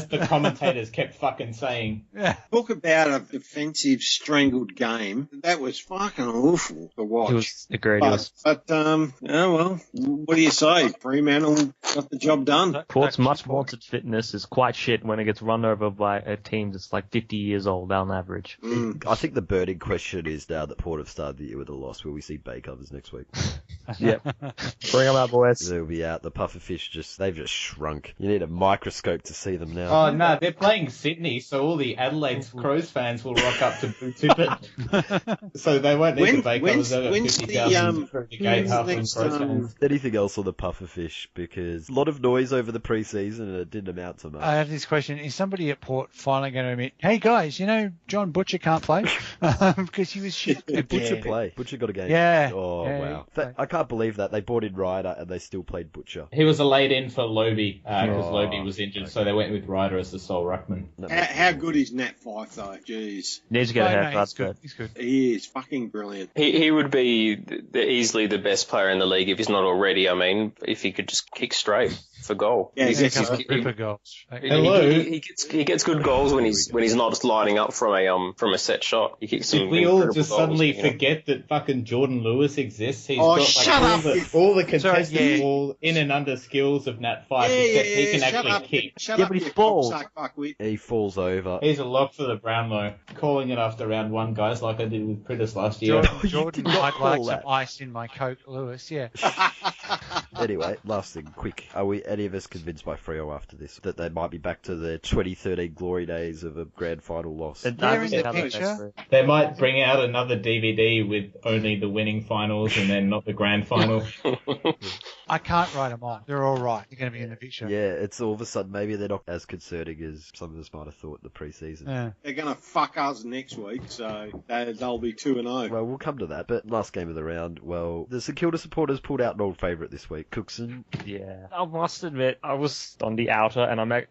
the commentators kept fucking saying. Yeah. Talk about a defensive strangled game. That was fucking awful to watch. It was agreed. But well, what do you say? Fremantle got the job done. Port's much wanted fitness is quite shit when it gets run over by a team that's like 50 years old on average. I think the burning question is now that Port have started the year with a loss, will we see bay covers next week? Yep. Bring them out, boys. They'll be out. The Pufferfish they've just shrunk. You need a microscope to see them now. Oh, no, they're playing Sydney, so all the Adelaide Crows fans will rock up to boo it. So they won't need the bay covers over 50,000 for the gate half from Crows fans. Anything else on the Pufferfish? Because a lot of noise over the pre-season and it didn't amount to much. I have this question. Is somebody at Port finally going to admit, hey guys, John Butcher can't play? Because he was shit. Butcher play. Butcher got a game. Yeah. Oh, yeah, wow. I can't believe that. They brought in Ryder and they still played Butcher. He was a laid in for Lobe because Lobe was injured, so they went with Ryder as the sole ruckman. How good is Nat Fyfe, though? Jeez. Needs to get a haircut. He's good. He is fucking brilliant. He would be easily the best player in the league if he's not already. I mean, if he could just kick straight for goal. Yeah, He gets good goals when he's not just lining up from a set shot. He kicks some. Did we all incredible just goals, suddenly forget that fucking Jordan Lewis exists? He's got shut up! all the contested ball in and under skills of Nat Fyfe, except he can actually kick. Shut up, but he's you bald. cocksuck fuckwit. He falls over. He's a lock for the Brownlow. Calling it after round 1, guys, like I did with Pritis last year. Jordan, I'd like some ice in my Coke, Lewis, yeah. Anyway, last thing, quick. Are we any of us convinced by Freo after this that they might be back to their 2013 glory days of a grand final loss? They're in the picture. They might bring out another DVD with only the winning finals and then not the grand final. I can't write them off. They're all right. They're going to be in the picture. Yeah, it's all of a sudden maybe they're not as concerning as some of us might have thought in the pre-season. Yeah. They're going to fuck us next week, so they'll be 2-0. Well, we'll come to that, but last game of the round, well, the St Kilda supporters pulled out an old favourite this week, Cooksen. Yeah. I must admit, I was on the outer,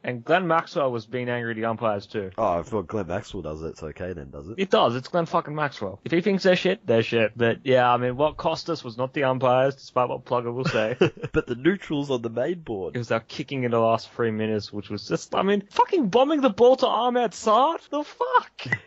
and Glenn Maxwell was being angry at the umpires too. Oh, if Glenn Maxwell does it, it's okay then, does it? It does. It's Glenn fucking Maxwell. If he thinks they're shit, they're shit. But yeah, I mean, what cost us was not the umpires, despite what Plugger will say. But the neutrals on the main board. It was our kicking in the last 3 minutes, which was just, I mean, fucking bombing the ball to Ahmed Saad? The fuck?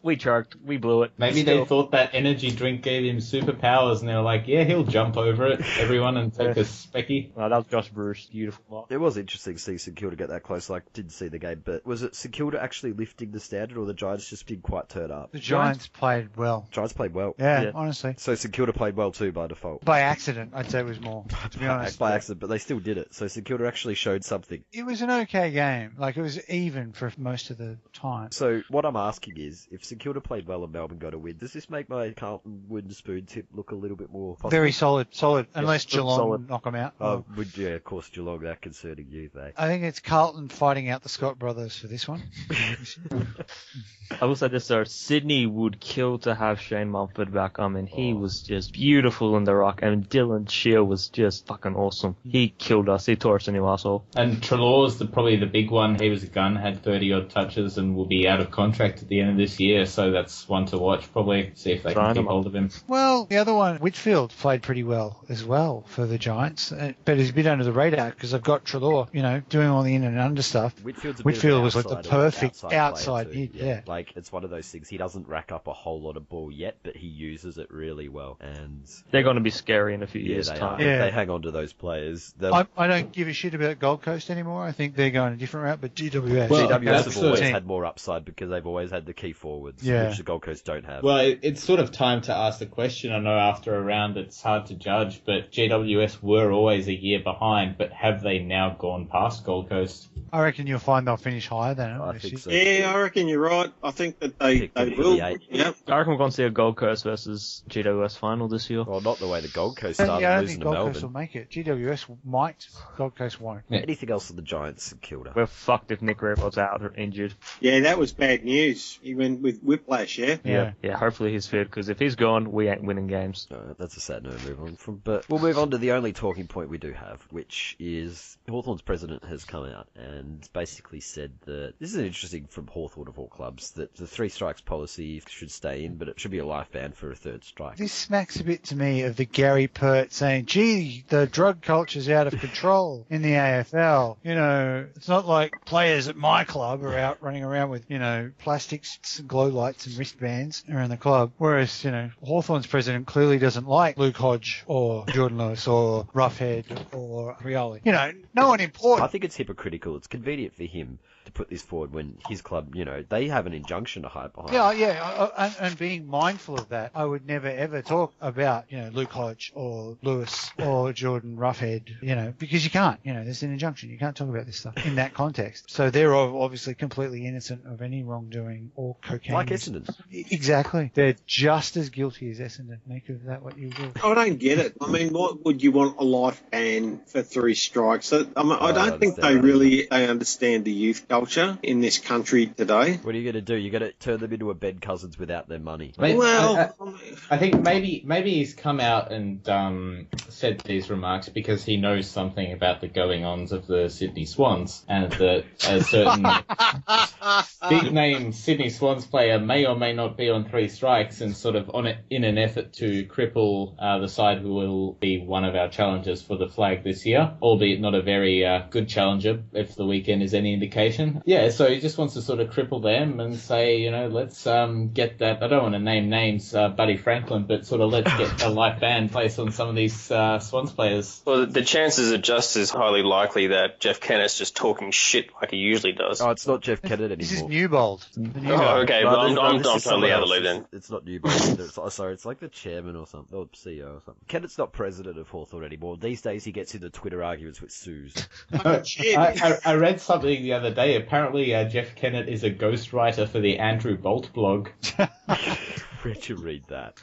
We choked. We blew it. Maybe they thought that energy drink gave him superpowers, and they were like, yeah, he'll jump over it, everyone, and take a specky. That was Josh Bruce. Beautiful. It was interesting to see St Kilda get that close. Like, didn't see the game, but was it St Kilda actually lifting the standard, or the Giants just didn't quite turn up? The Giants played well. Giants played well. Yeah, honestly. So St Kilda played well too by default. By accident, I'd say it was more, to be honest. By accident, but they still did it. So St Kilda actually showed something. It was an okay game. Like, it was even for most of the time. So what I'm asking is, if St Kilda played well and Melbourne got a win, does this make my Carlton wooden spoon tip look a little bit more possible? Very solid. Unless Geelong knock them out. Yeah, of course, Geelong, that concerning you, they. I think it's Carlton fighting out the Scott brothers for this one. I will say this, though. Sydney would kill to have Shane Mumford back. I mean, he was just beautiful in the ruck, and Dylan Shear was just fucking awesome. He killed us. He tore us a new asshole. And Trelaw's probably the big one. He was a gun, had 30-odd touches, and will be out of contract contract at the end of this year, so that's one to watch. Probably see if they can keep hold of him. Well, the other one, Whitfield, played pretty well as well for the Giants, but he's a bit under the radar because they've got Treloar, doing all the in and under stuff. Whitfield was like the perfect outside mid, yeah. Like, it's one of those things. He doesn't rack up a whole lot of ball yet, but he uses it really well. And they're going to be scary in a few years' time. If they hang on to those players. I don't give a shit about Gold Coast anymore. I think they're going a different route, but GWS. GWS have always had more upside because they've always had the key forwards, which the Gold Coast don't have. Well, it's sort of time to ask the question. I know after a round it's hard to judge, but GWS were always a year behind, but have they now gone past Gold Coast? I reckon you'll find they'll finish higher than it. I think so. Yeah, I reckon you're right. I think that they will. Yep. I reckon we're going to see a Gold Coast versus GWS final this year. Well, not the way the Gold Coast started I don't losing think to Gold Melbourne. Coast will make it. GWS might. Gold Coast won't. Yeah. Anything else on the Giants and Kilda? We're fucked if Nick Reardon's out or injured. Yeah, that was bad news. He went with whiplash, yeah? Yeah, hopefully he's fit, because if he's gone, we ain't winning games. That's a sad note to move on from. But we'll move on to the only talking point we do have, which is Hawthorn's president has come out and basically said that this is interesting from Hawthorn of all clubs, that the 3 strikes policy should stay in, but it should be a life ban for a 3rd strike. This smacks a bit to me of the Gary Pert saying, gee, the drug culture's out of control in the AFL. It's not like players at my club are out running around with, plastics, glow lights and wristbands around the club. Whereas, Hawthorn's president clearly doesn't like Luke Hodge or Jordan Lewis or Roughhead or Rioli. No one important. I think it's hypocritical. It's convenient for him to put this forward when his club, they have an injunction to hide behind. And being mindful of that, I would never ever talk about, Luke Hodge or Lewis or Jordan Roughhead, because you can't, there's an injunction. You can't talk about this stuff in that context. So they're obviously completely innocent of any wrongdoing or cocaine. Like Essendon. Exactly. They're just as guilty as Essendon. Make of that what you will. I don't get it. I mean, what would you want a life ban for 3 strikes? I don't think they understand the youth culture in this country today. What are you going to do? You're going to turn them into a Ben Cousins without their money. I think maybe he's come out and said these remarks because he knows something about the going-ons of the Sydney Swans, and that a certain big-name Sydney Swans player may or may not be on 3 strikes, and sort of in an effort to cripple the side who will be one of our challengers for the flag this year, albeit not a very good challenger if the weekend is any indication. Yeah, so he just wants to sort of cripple them and say, let's get that. I don't want to name names, Buddy Franklin, but sort of let's get a life ban placed on some of these Swans players. Well, the chances are just as highly likely that Jeff Kennett's just talking shit like he usually does. Oh, it's not Jeff Kennett anymore. This is Newbold. Oh, okay, well, I'm totally out of the loop then. It's not Newbold. It's like the chairman or something, or CEO or something. Kennett's not president of Hawthorn anymore. These days he gets into Twitter arguments with Suze. I read something the other day. Apparently, Jeff Kennett is a ghostwriter for the Andrew Bolt blog. Where'd you read that?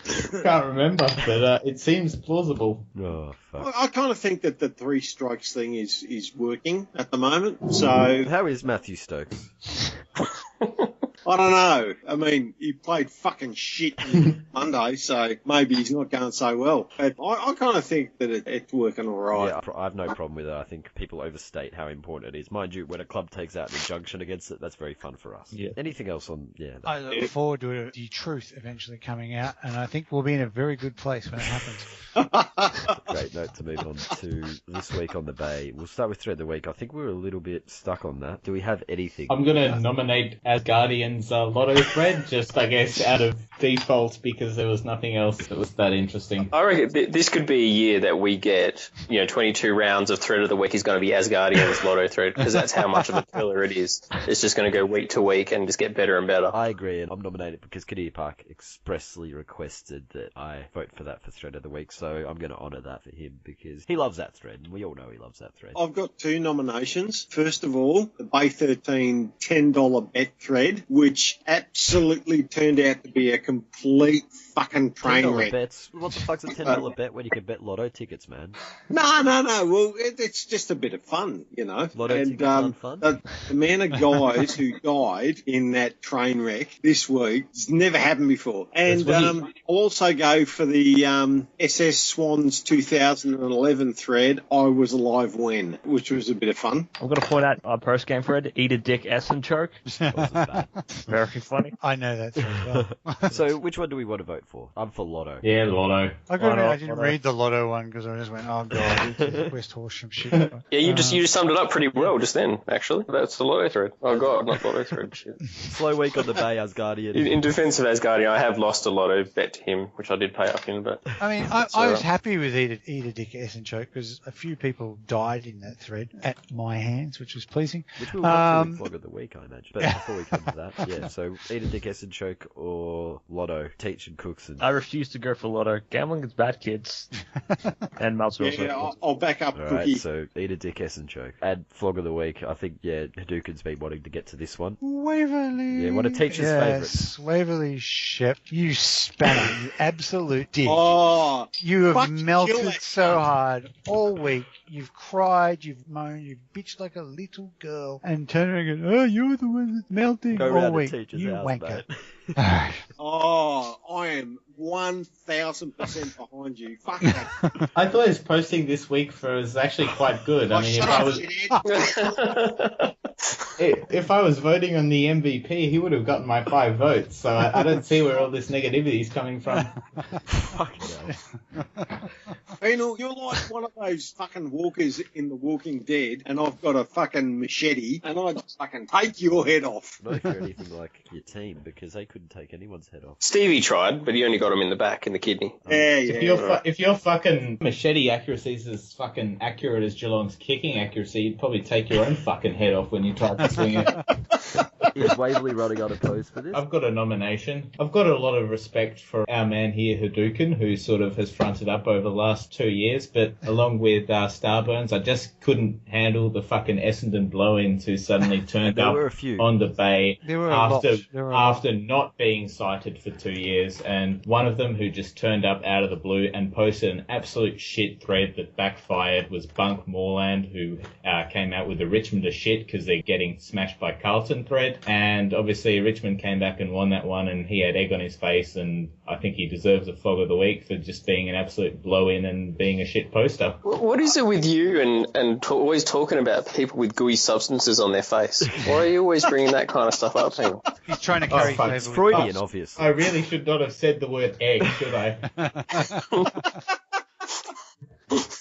Can't remember, but it seems plausible. Oh, fuck. I kind of think that the 3 strikes thing is working at the moment. So how is Matthew Stokes? I don't know. I mean, he played fucking shit on Monday, so maybe he's not going so well. But I kind of think that it's working all right. Yeah, I have no problem with it. I think people overstate how important it is. Mind you, when a club takes out an injunction against it, that's very fun for us. Yeah. Anything else on... Yeah. I look forward to the truth eventually coming out, and I think we'll be in a very good place when it happens. Great note to move on to this week on the Bay. We'll start with Thread of the Week. I think we were a little bit stuck on that. Do we have anything? I'm going to nominate Asgardian's Lotto thread, just I guess out of default, because there was nothing else that was that interesting. I reckon this could be a year that we get, 22 rounds of Thread of the Week is going to be Asgardian's Lotto thread, because that's how much of a thriller it is. It's just going to go week to week and just get better and better. I agree, and I'm nominated because Kadir Park expressly requested that I vote for that for Thread of the Week, so I'm going to honour that for him because he loves that thread, and we all know he loves that thread. I've got 2 nominations. First of all, the Bay 13 $10 bet thread, which absolutely turned out to be a complete fucking train $10 wreck. bets? What the fuck's a $10 bet when you can bet lotto tickets, man? No. Well, it's just a bit of fun, Lotto and tickets aren't fun? the amount of guys who died in that train wreck this week has never happened before. And I'll also go for the SS Swans 2011 thread, I was alive when, which was a bit of fun. I'm going to point out our post-game thread, eat a dick, S and choke. Very funny. I know that as well. So, which one do we want to vote for? I'm for Lotto. Yeah, Lotto. I didn't read the Lotto one because I just went, oh god, West Horsham shit. Yeah, you just summed it up pretty well just then, actually. That's the Lotto thread. Oh god, not Lotto thread. Shit. Slow week on the Bay, Asgardian. In defence of Asgardian, I have lost a Lotto bet to him, which I did pay up in, but... I mean, I was happy with Eat a Dick Essendon Choke because a few people died in that thread at my hands, which was pleasing. Which we'll watch in Flog of the Week, I imagine. But before we come to that, yeah, so Eat a Dick Essendon Choke or Lotto, Teach and Cooksen. I refuse to go for Lotto. Gambling is bad, kids. And Meltzer also. Yeah, I'll back up Alright, Cookie. so Eat a Dick Essendon Choke. And Flog of the Week, I think, yeah, Haduken's been wanting to get to this one. Waverley. Yeah, one of Teacher's favourites. Waverley Shep. You spanner, you absolute dick. Oh, You have fuck, melted kill that so cunt. hard all week. You've cried, you've moaned, you've bitched like a little girl, and turn around and go, oh, you're the one that's melting Go all round week. to Teacher's You house, wanker. mate. oh, I am 1,000% behind you. Fuck that. I thought his posting this week was actually quite good. I mean, shut up, shithead. if I was voting on the MVP, he would have gotten my 5 votes. So I don't see where all this negativity is coming from. Fucking hell. Penal, you're like one of those fucking walkers in The Walking Dead, and I've got a fucking machete, and I just fucking take your head off. Not if you're anything like your team, because they couldn't take anyone's head off. Stevie tried, but he only got him in the back, in the kidney. Yeah, If your fucking machete accuracy is as fucking accurate as Geelong's kicking accuracy, you'd probably take your own fucking head off when you tried to swing it. Is Waverley running unopposed for this? I've got a nomination. I've got a lot of respect for our man here, Haduken, who sort of has fronted up over the last 2 years, but along with Starburns, I just couldn't handle the fucking Essendon blow-ins who suddenly turned There up were a few. on the Bay There were a lot. There were a lot. after not being cited for 2 years, and one of them who just turned up out of the blue and posted an absolute shit thread that backfired was Bunk Moorland, who came out with the Richmond is shit because they're getting smashed by Carlton thread, and obviously Richmond came back and won that one, and he had egg on his face, and I think he deserves a flog of the week for just being an absolute blow-in and being a shit poster. What is it with you and always talking about people with gooey substances on their face? Why are you always bringing that kind of stuff up, Penal? He's trying to carry fuck. favour It's with Freudian, obviously. I really should not have said the word egg, should I?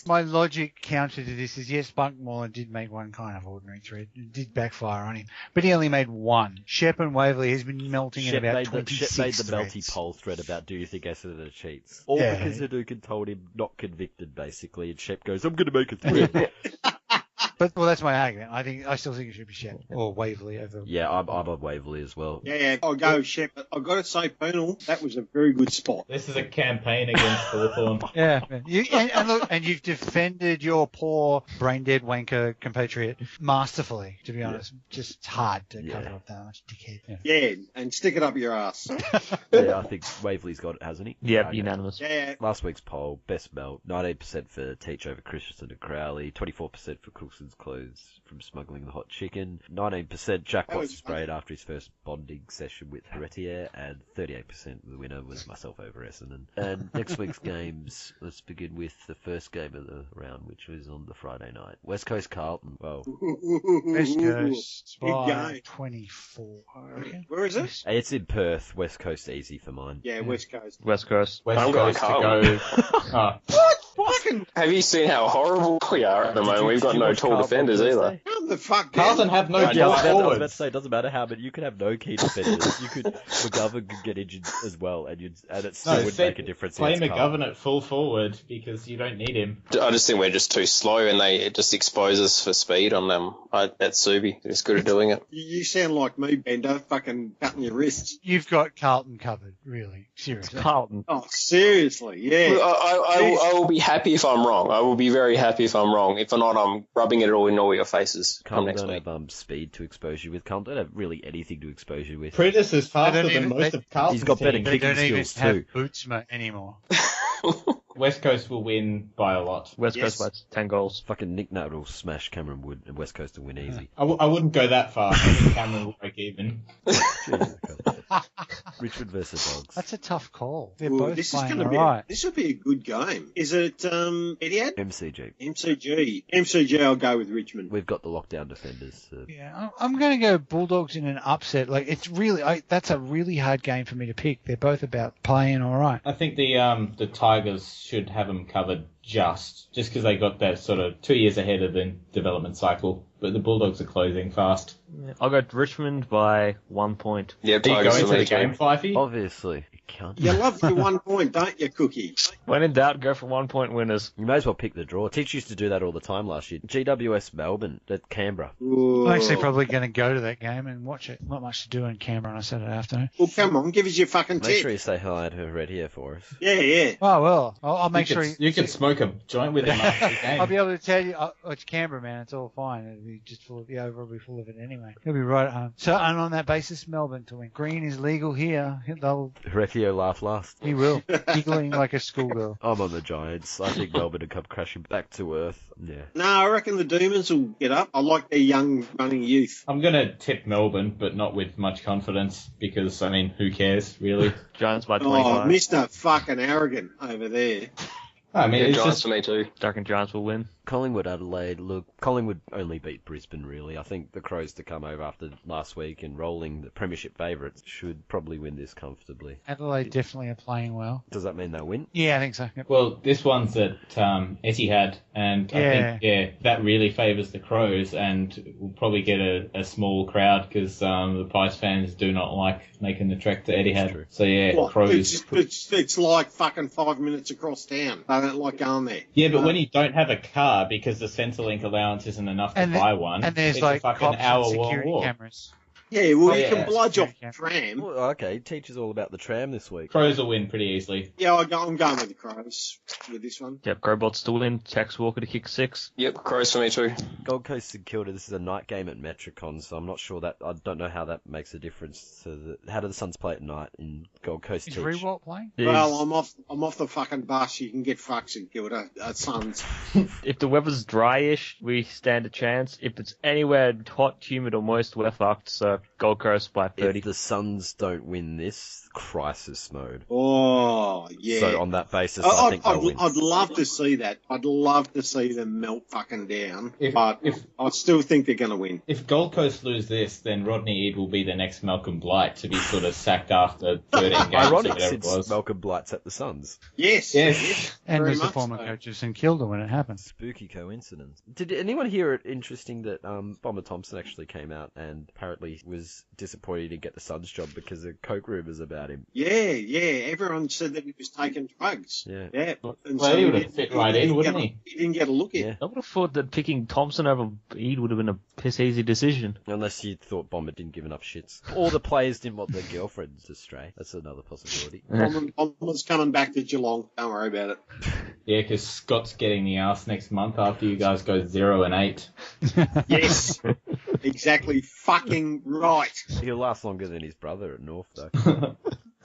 My logic counter to this is, yes, Bunkmore did make one kind of ordinary thread. It did backfire on him. But he only made one. Shep and Waverley has been melting in about 26 Shep made the threads. melty poll thread about do you think Essendon cheats? All Yeah. because Haduken told him not convicted, basically, and Shep goes, I'm going to make a thread. But, well, that's my argument. I still think it should be Shep or Waverley over. Yeah, I'm on Waverley as well. Yeah, I'll go Shep. I've got to say, Penal, that was a very good spot. This is a campaign against Hawthorn. Yeah, and look, and you've defended your poor brain-dead wanker compatriot masterfully, to be honest. Just hard to cover up that much dickhead. Yeah. Yeah, and stick it up your ass. Yeah, I think Waverley's got it, hasn't he? Yep, Okay. unanimous. Yeah, Last week's poll, best melt, 19% for Teach over Christensen and Crowley, 24% for Cooksen's clothes from smuggling the hot chicken, 19% Jack Watts sprayed after his first bonding session with Heretier, and 38% the winner was myself over Essendon. And next week's games, let's begin with the first game of the round, which was on the Friday night. West Coast Carlton. Well, West Coast Big by game. 24, I reckon. Where is it? it's in Perth. West Coast easy for mine. Yeah, West Coast. West Coast. West I'm going Coast to Carlton. go. Fucking Have you seen how horrible we are at the moment? We've got Did you no watch tall Carlton defenders on either. Thursday? calm the fuck down. Carlton have no I was about to forwards. say, it doesn't matter how, but you could have no key defenders. You could, McGovern could get injured as well, and it still would make a difference. Play against Carlton. McGovern at full forward because you don't need him. I just think we're just too slow, and it just expose us for speed on them. At Subi, they're just good at doing it. You sound like me, Bender, fucking cutting your wrists. You've got Carlton covered, really. Seriously. Carlton. Oh, seriously, yeah. Look, I will be happy if I'm wrong. I will be very happy if I'm wrong. If not, I'm rubbing it all in all your faces come Carlton next don't week. have speed to expose you with. Carlton don't have really anything to expose you with. Pritis is faster don't than even- most they- of Carlton's He's got better teams. They kicking don't even skills have too. Bootsma anymore. West Coast will win by a lot. West Yes. Coast by 10 goals. Fucking Nick Nat will smash Cameron Wood, and West Coast will win easy. I wouldn't go that far. I think Cameron will break even. Jesus Christ. Richmond versus Dogs. That's a tough call. They're Ooh, both this is playing going to alright. This will be a good game. Is it Etihad? MCG. MCG. I'll go with Richmond. We've got the lockdown defenders. Yeah, I'm going to go Bulldogs in an upset. Like, it's really, that's a really hard game for me to pick. They're both about playing alright. I think the Tigers should have them covered just because they got that sort of 2 years ahead of the development cycle. But the Bulldogs are closing fast. Yeah, I'll go Richmond by 1 point. Yeah, Are you Tigers going for to me the game, too. Fifey? Obviously. You can't. You love your 1 point, don't you, Cookie? When in doubt, go for 1 point winners. You may as well pick the draw. Teach used to do that all the time last year. GWS Melbourne at Canberra. Ooh. I'm actually probably going to go to that game and watch it. Not much to do in Canberra on a Saturday afternoon. Well, come on, give us your fucking Make tip. sure you say hi to Red here for us. Yeah. Oh, well, I'll make sure You could smoke a joint with him after the game. I'll be able to tell you, it's Canberra, man. It's all fine. It'll be just full of, will be full of it anyway. He'll be right at home. So, and on that basis, Melbourne to win. Green is legal here. Recchio laugh last. He will. Giggling like a schoolgirl. I'm on the Giants. I think Melbourne will come crashing back to earth. Yeah. No, I reckon the Demons will get up. I like their young running youth. I'm going to tip Melbourne, but not with much confidence because, I mean, who cares, really? Giants by Oh, 25. Mr. fucking arrogant over there. I mean, Yeah, it's Giants just... for me too. I reckon Giants will win. Collingwood, Adelaide. Look, Collingwood only beat Brisbane, really. I think the Crows to come over after last week and rolling the premiership favourites should probably win this comfortably. Adelaide definitely are playing well. Does that mean they'll win? Yeah, I think so. Yep. Well, this one's at Etihad, and I think, that really favours the Crows, and we'll probably get a small crowd because the Pies fans do not like making the trek to True. Etihad. So, yeah, What? Crows... It's like fucking 5 minutes across town. I don't like going there. Yeah, but when you don't have a car because the Centrelink allowance isn't enough to buy one, And there's it's like a fucking cops and hour-long security walk. cameras. Yeah, well, Oh, you yeah. can bludge off Yeah. the tram. Well, okay, teacher's all about the tram this week. Crows will win pretty easily. Yeah, I'm going with the Crows with this one. Yep, Grobot's still in. Tex Walker to kick 6. Yep, Crows for me too. Gold Coast St Kilda, this is a night game at Metricon, so I'm not sure that, I don't know how that makes a difference to how do the Suns play at night in Gold Coast Is Teach? Rewalt playing? Well, I'm off the fucking bus. You can get fucks and Kilda, Suns. If the weather's dryish, we stand a chance. If it's anywhere hot, humid, or moist, we're fucked. So Gold Coast by 30. If the Suns don't win this, crisis mode. Oh, yeah. So on that basis, I think they'll win. I'd love to see that. I'd love to see them melt fucking down. If I still think they're going to win. If Gold Coast lose this, then Rodney Eade will be the next Malcolm Blight to be sort of sacked after 13 games or Ironic whatever it since was. Malcolm Blight's at the Suns. Yes. And very was the much former so. coach of St Kilda when it happened. Spooky coincidence. Did anyone hear it interesting that Bomber Thompson actually came out and apparently was disappointed he didn't get the Suns job because of coke rumours about him? Yeah. Everyone said that he was taking drugs. Yeah. And Well, he would have fit right in, wouldn't he? He didn't get a look in. Yeah. I would have thought that picking Thompson over Eade would have been a piss easy decision. Unless you thought Bomber didn't give enough shits. Or the players didn't want their girlfriends to stray. That's another possibility. Bomber's coming back to Geelong. Don't worry about it. Yeah, because Scott's getting the arse next month after you guys go 0-8. Yes. Exactly fucking right. He'll last longer than his brother at Norf, though.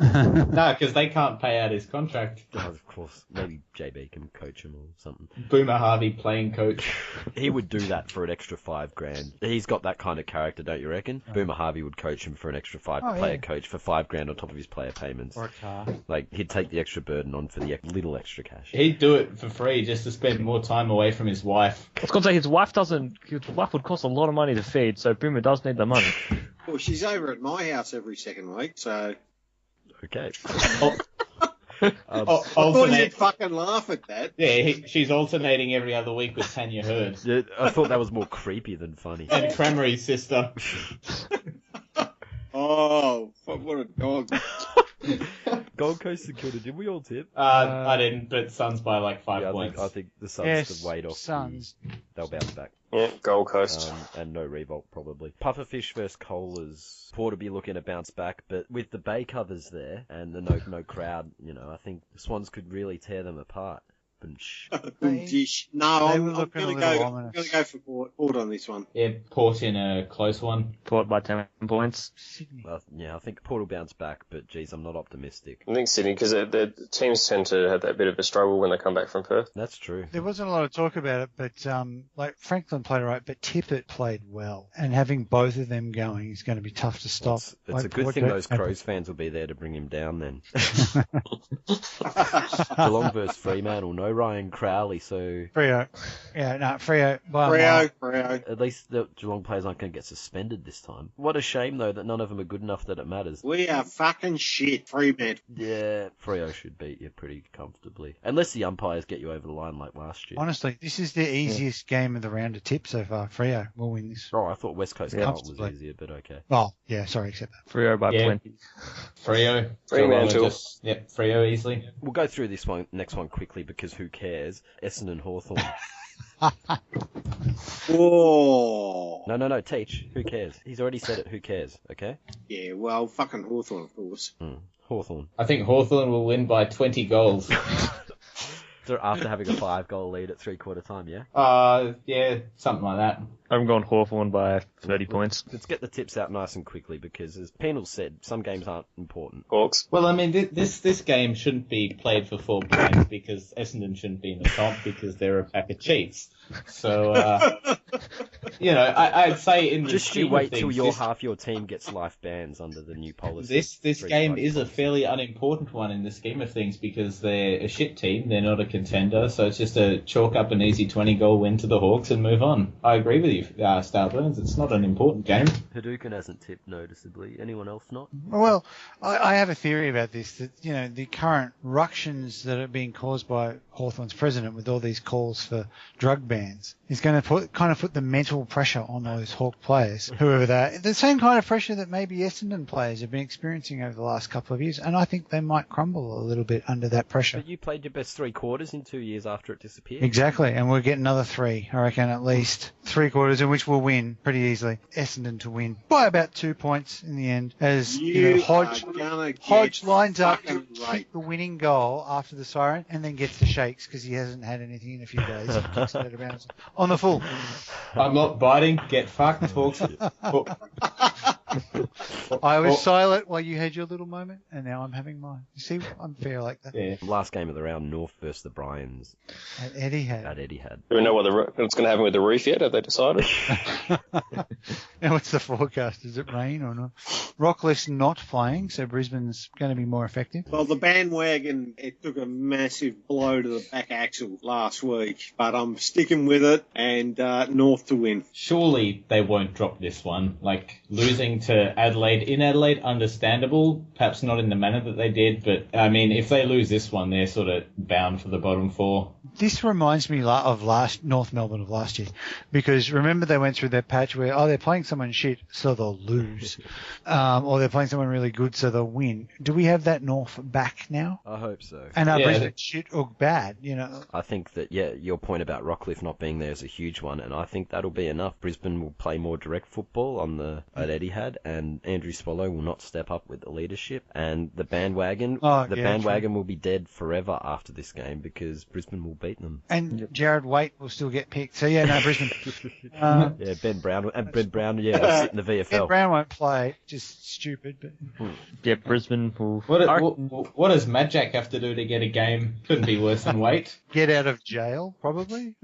No, because they can't pay out his contract. Oh, of course. Maybe JB can coach him or something. Boomer Harvey playing coach. He would do that for an extra $5,000. He's got that kind of character, don't you reckon? Boomer Harvey would coach him for an extra player coach for $5,000 on top of his player payments. Or a car. Like, he'd take the extra burden on for the little extra cash. He'd do it for free just to spend more time away from his wife. I was going to say, his wife would cost a lot of money to feed, so Boomer does need the money. Well, she's over at my house every second week, so Okay. Oh, I thought you'd alternate. fucking laugh at that. Yeah, she's alternating every other week with Tanya Hurd. Yeah, I thought that was more creepy than funny. And Cramery's sister. Oh, what a dog. Gold Coast St Kilda, did we all tip? I didn't, but Suns by like 5 points. I think the Suns Yes, the weight off. Suns. They'll bounce back. Yeah, Gold Coast. And no revolt, probably. Pufferfish versus Colas. Port will be looking to bounce back, but with the bay covers there and the no crowd, I think the Swans could really tear them apart. No, They I'm were going looking a to little go. ominous. I'm going to go for Port on this one. Yeah, Port in a close one. Port by 10 points. Sydney. Yeah, I think Port will bounce back, but geez, I'm not optimistic. I think Sydney, because the teams tend to have that bit of a struggle when they come back from Perth. That's true. There wasn't a lot of talk about it, but like Franklin played all right, but Tippett played well, and having both of them going is going to be tough to stop. It's Like, a good Port thing go- those Crows fans will be there to bring him down then. Geelong versus Fremantle, no Ryan Crowley, so Freo. Yeah, no, Freo. By a mile. Freo. at least the Geelong players aren't going to get suspended this time. What a shame, though, that none of them are good enough that it matters. We are fucking shit, Fremantle. Yeah, Freo should beat you pretty comfortably. Unless the umpires get you over the line like last year. Honestly, this is the easiest game of the round to tip so far. Freo will win this. Oh, I thought West Coast Yeah, Carlton was comfortably. easier, but okay. Oh, yeah, sorry, except that. Freo by Yeah. 20. Freo. Fremantle. Yep, Freo easily. We'll go through this next one quickly because who cares? Essendon Hawthorn. Whoa. No, teach. Who cares? He's already said it. Who cares? Okay? Yeah, well, fucking Hawthorn, of course. Hawthorn. I think Hawthorn will win by 20 goals. So after having a 5-goal lead at 3/4 time, yeah? Yeah, something like that. I'm going Hawthorn by 30 points. Let's get the tips out nice and quickly because, as Penal said, some games aren't important. Hawks. Well, I mean, this game shouldn't be played for 4 points because Essendon shouldn't be in the top because they're a pack of cheats. So, I'd say in the Just you scheme of wait till things, half your team gets life bans under the new policy. This game is a fairly unimportant one in the scheme of things because they're a shit team. They're not a contender, so it's just a chalk up an easy 20-goal win to the Hawks and move on. I agree with you, Starburns. It's not an important game. Haduken hasn't tipped noticeably. Anyone else not? Well, I have a theory about this, that, the current ructions that are being caused by Hawthorn's president with all these calls for drug bans is going to put the mental pressure on those Hawk players, whoever they are. The same kind of pressure that maybe Essendon players have been experiencing over the last couple of years, and I think they might crumble a little bit under that pressure. But you played your best 3/4 in 2 years after it disappeared. Exactly, and we'll get another 3, I reckon, at least 3/4, in which we'll win pretty easily. Essendon to win by about 2 points in the end, as Hodge lines up to kick the winning goal after the siren, and then gets the shakes because he hasn't had anything in a few days. He kicks it out of bounds on the full. I'm not biting. Get fucked. Hawks. I was silent while you had your little moment, and now I'm having mine. You see, I'm fair like that. Yeah. Last game of the round, Norf versus the Bryans At Etihad. at Etihad. Do we know what's going to happen with the roof yet? Have they decided? Now, what's the forecast? Is it rain or not? Rockcliffe's not playing, so Brisbane's going to be more effective. Well, the bandwagon, it took a massive blow to the back axle last week, but I'm sticking with it, and North to win. Surely they won't drop this one. Like, losing to Adelaide in Adelaide, understandable. Perhaps not in the manner that they did, but I mean, if they lose this one, they're sort of bound for the bottom 4. This reminds me of North Melbourne of last year, because remember they went through that patch where, they're playing someone shit, so they'll lose, or they're playing someone really good, so they'll win. Do we have that North back now? I hope so. And are Yeah. Brisbane shit or bad? I think that, your point about Rockcliffe not being there is a huge one, and I think that'll be enough. Brisbane will play more direct football at Etihad, and Andrew Swallow will not step up with the leadership, and the bandwagon will be dead forever after this game because Brisbane will beat them. And Jared Waite will still get picked. So Brisbane. Ben Brown will sit in the VFL. Ben Brown won't play, just stupid. But Yeah, Brisbane will... What does Mad Jack have to do to get a game? Couldn't be worse than wait. get out of jail, probably.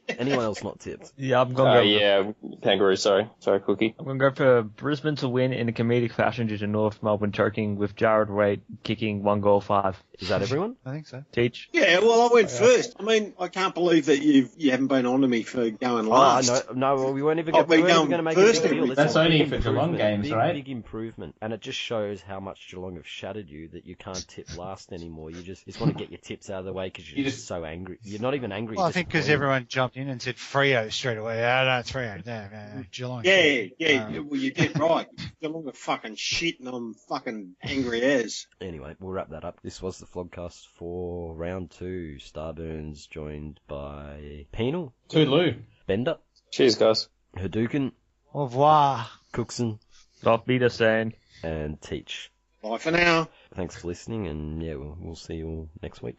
Anyone else not tipped? Yeah, I'm going to Yeah, Kangaroo, sorry, Cookie. I'm going to go for Brisbane to win in a comedic fashion due to North Melbourne choking with Jared Waite kicking 1 goal 5. Is that everyone? I think so. Teach? Yeah, well, I went first. I mean, I can't believe that you haven't been on to me for going last. No, we weren't even Oh, going we're going to make a first big deal. every It's That's a only big for Geelong improvement, games, right? Big improvement, and it just shows how much Geelong have shattered you that you can't tip last anymore. You just want to get your tips out of the way because you're just so angry. You're not even angry. Well, I you're think because disappointed. everyone jumped in and said Freo straight away. No, it's Freo. No, Geelong. Well, you did right. Geelong are fucking shit, and I'm fucking angry as. Anyway, we'll wrap that up. This was the Flogcast for round 2. Starburns joined by Penal, Toodaloo. Bender, Cheers, guys. Haduken, Au revoir. Cooksen, Auf Wiedersehen. and Teach. Bye for now. Thanks for listening, and we'll see you all next week.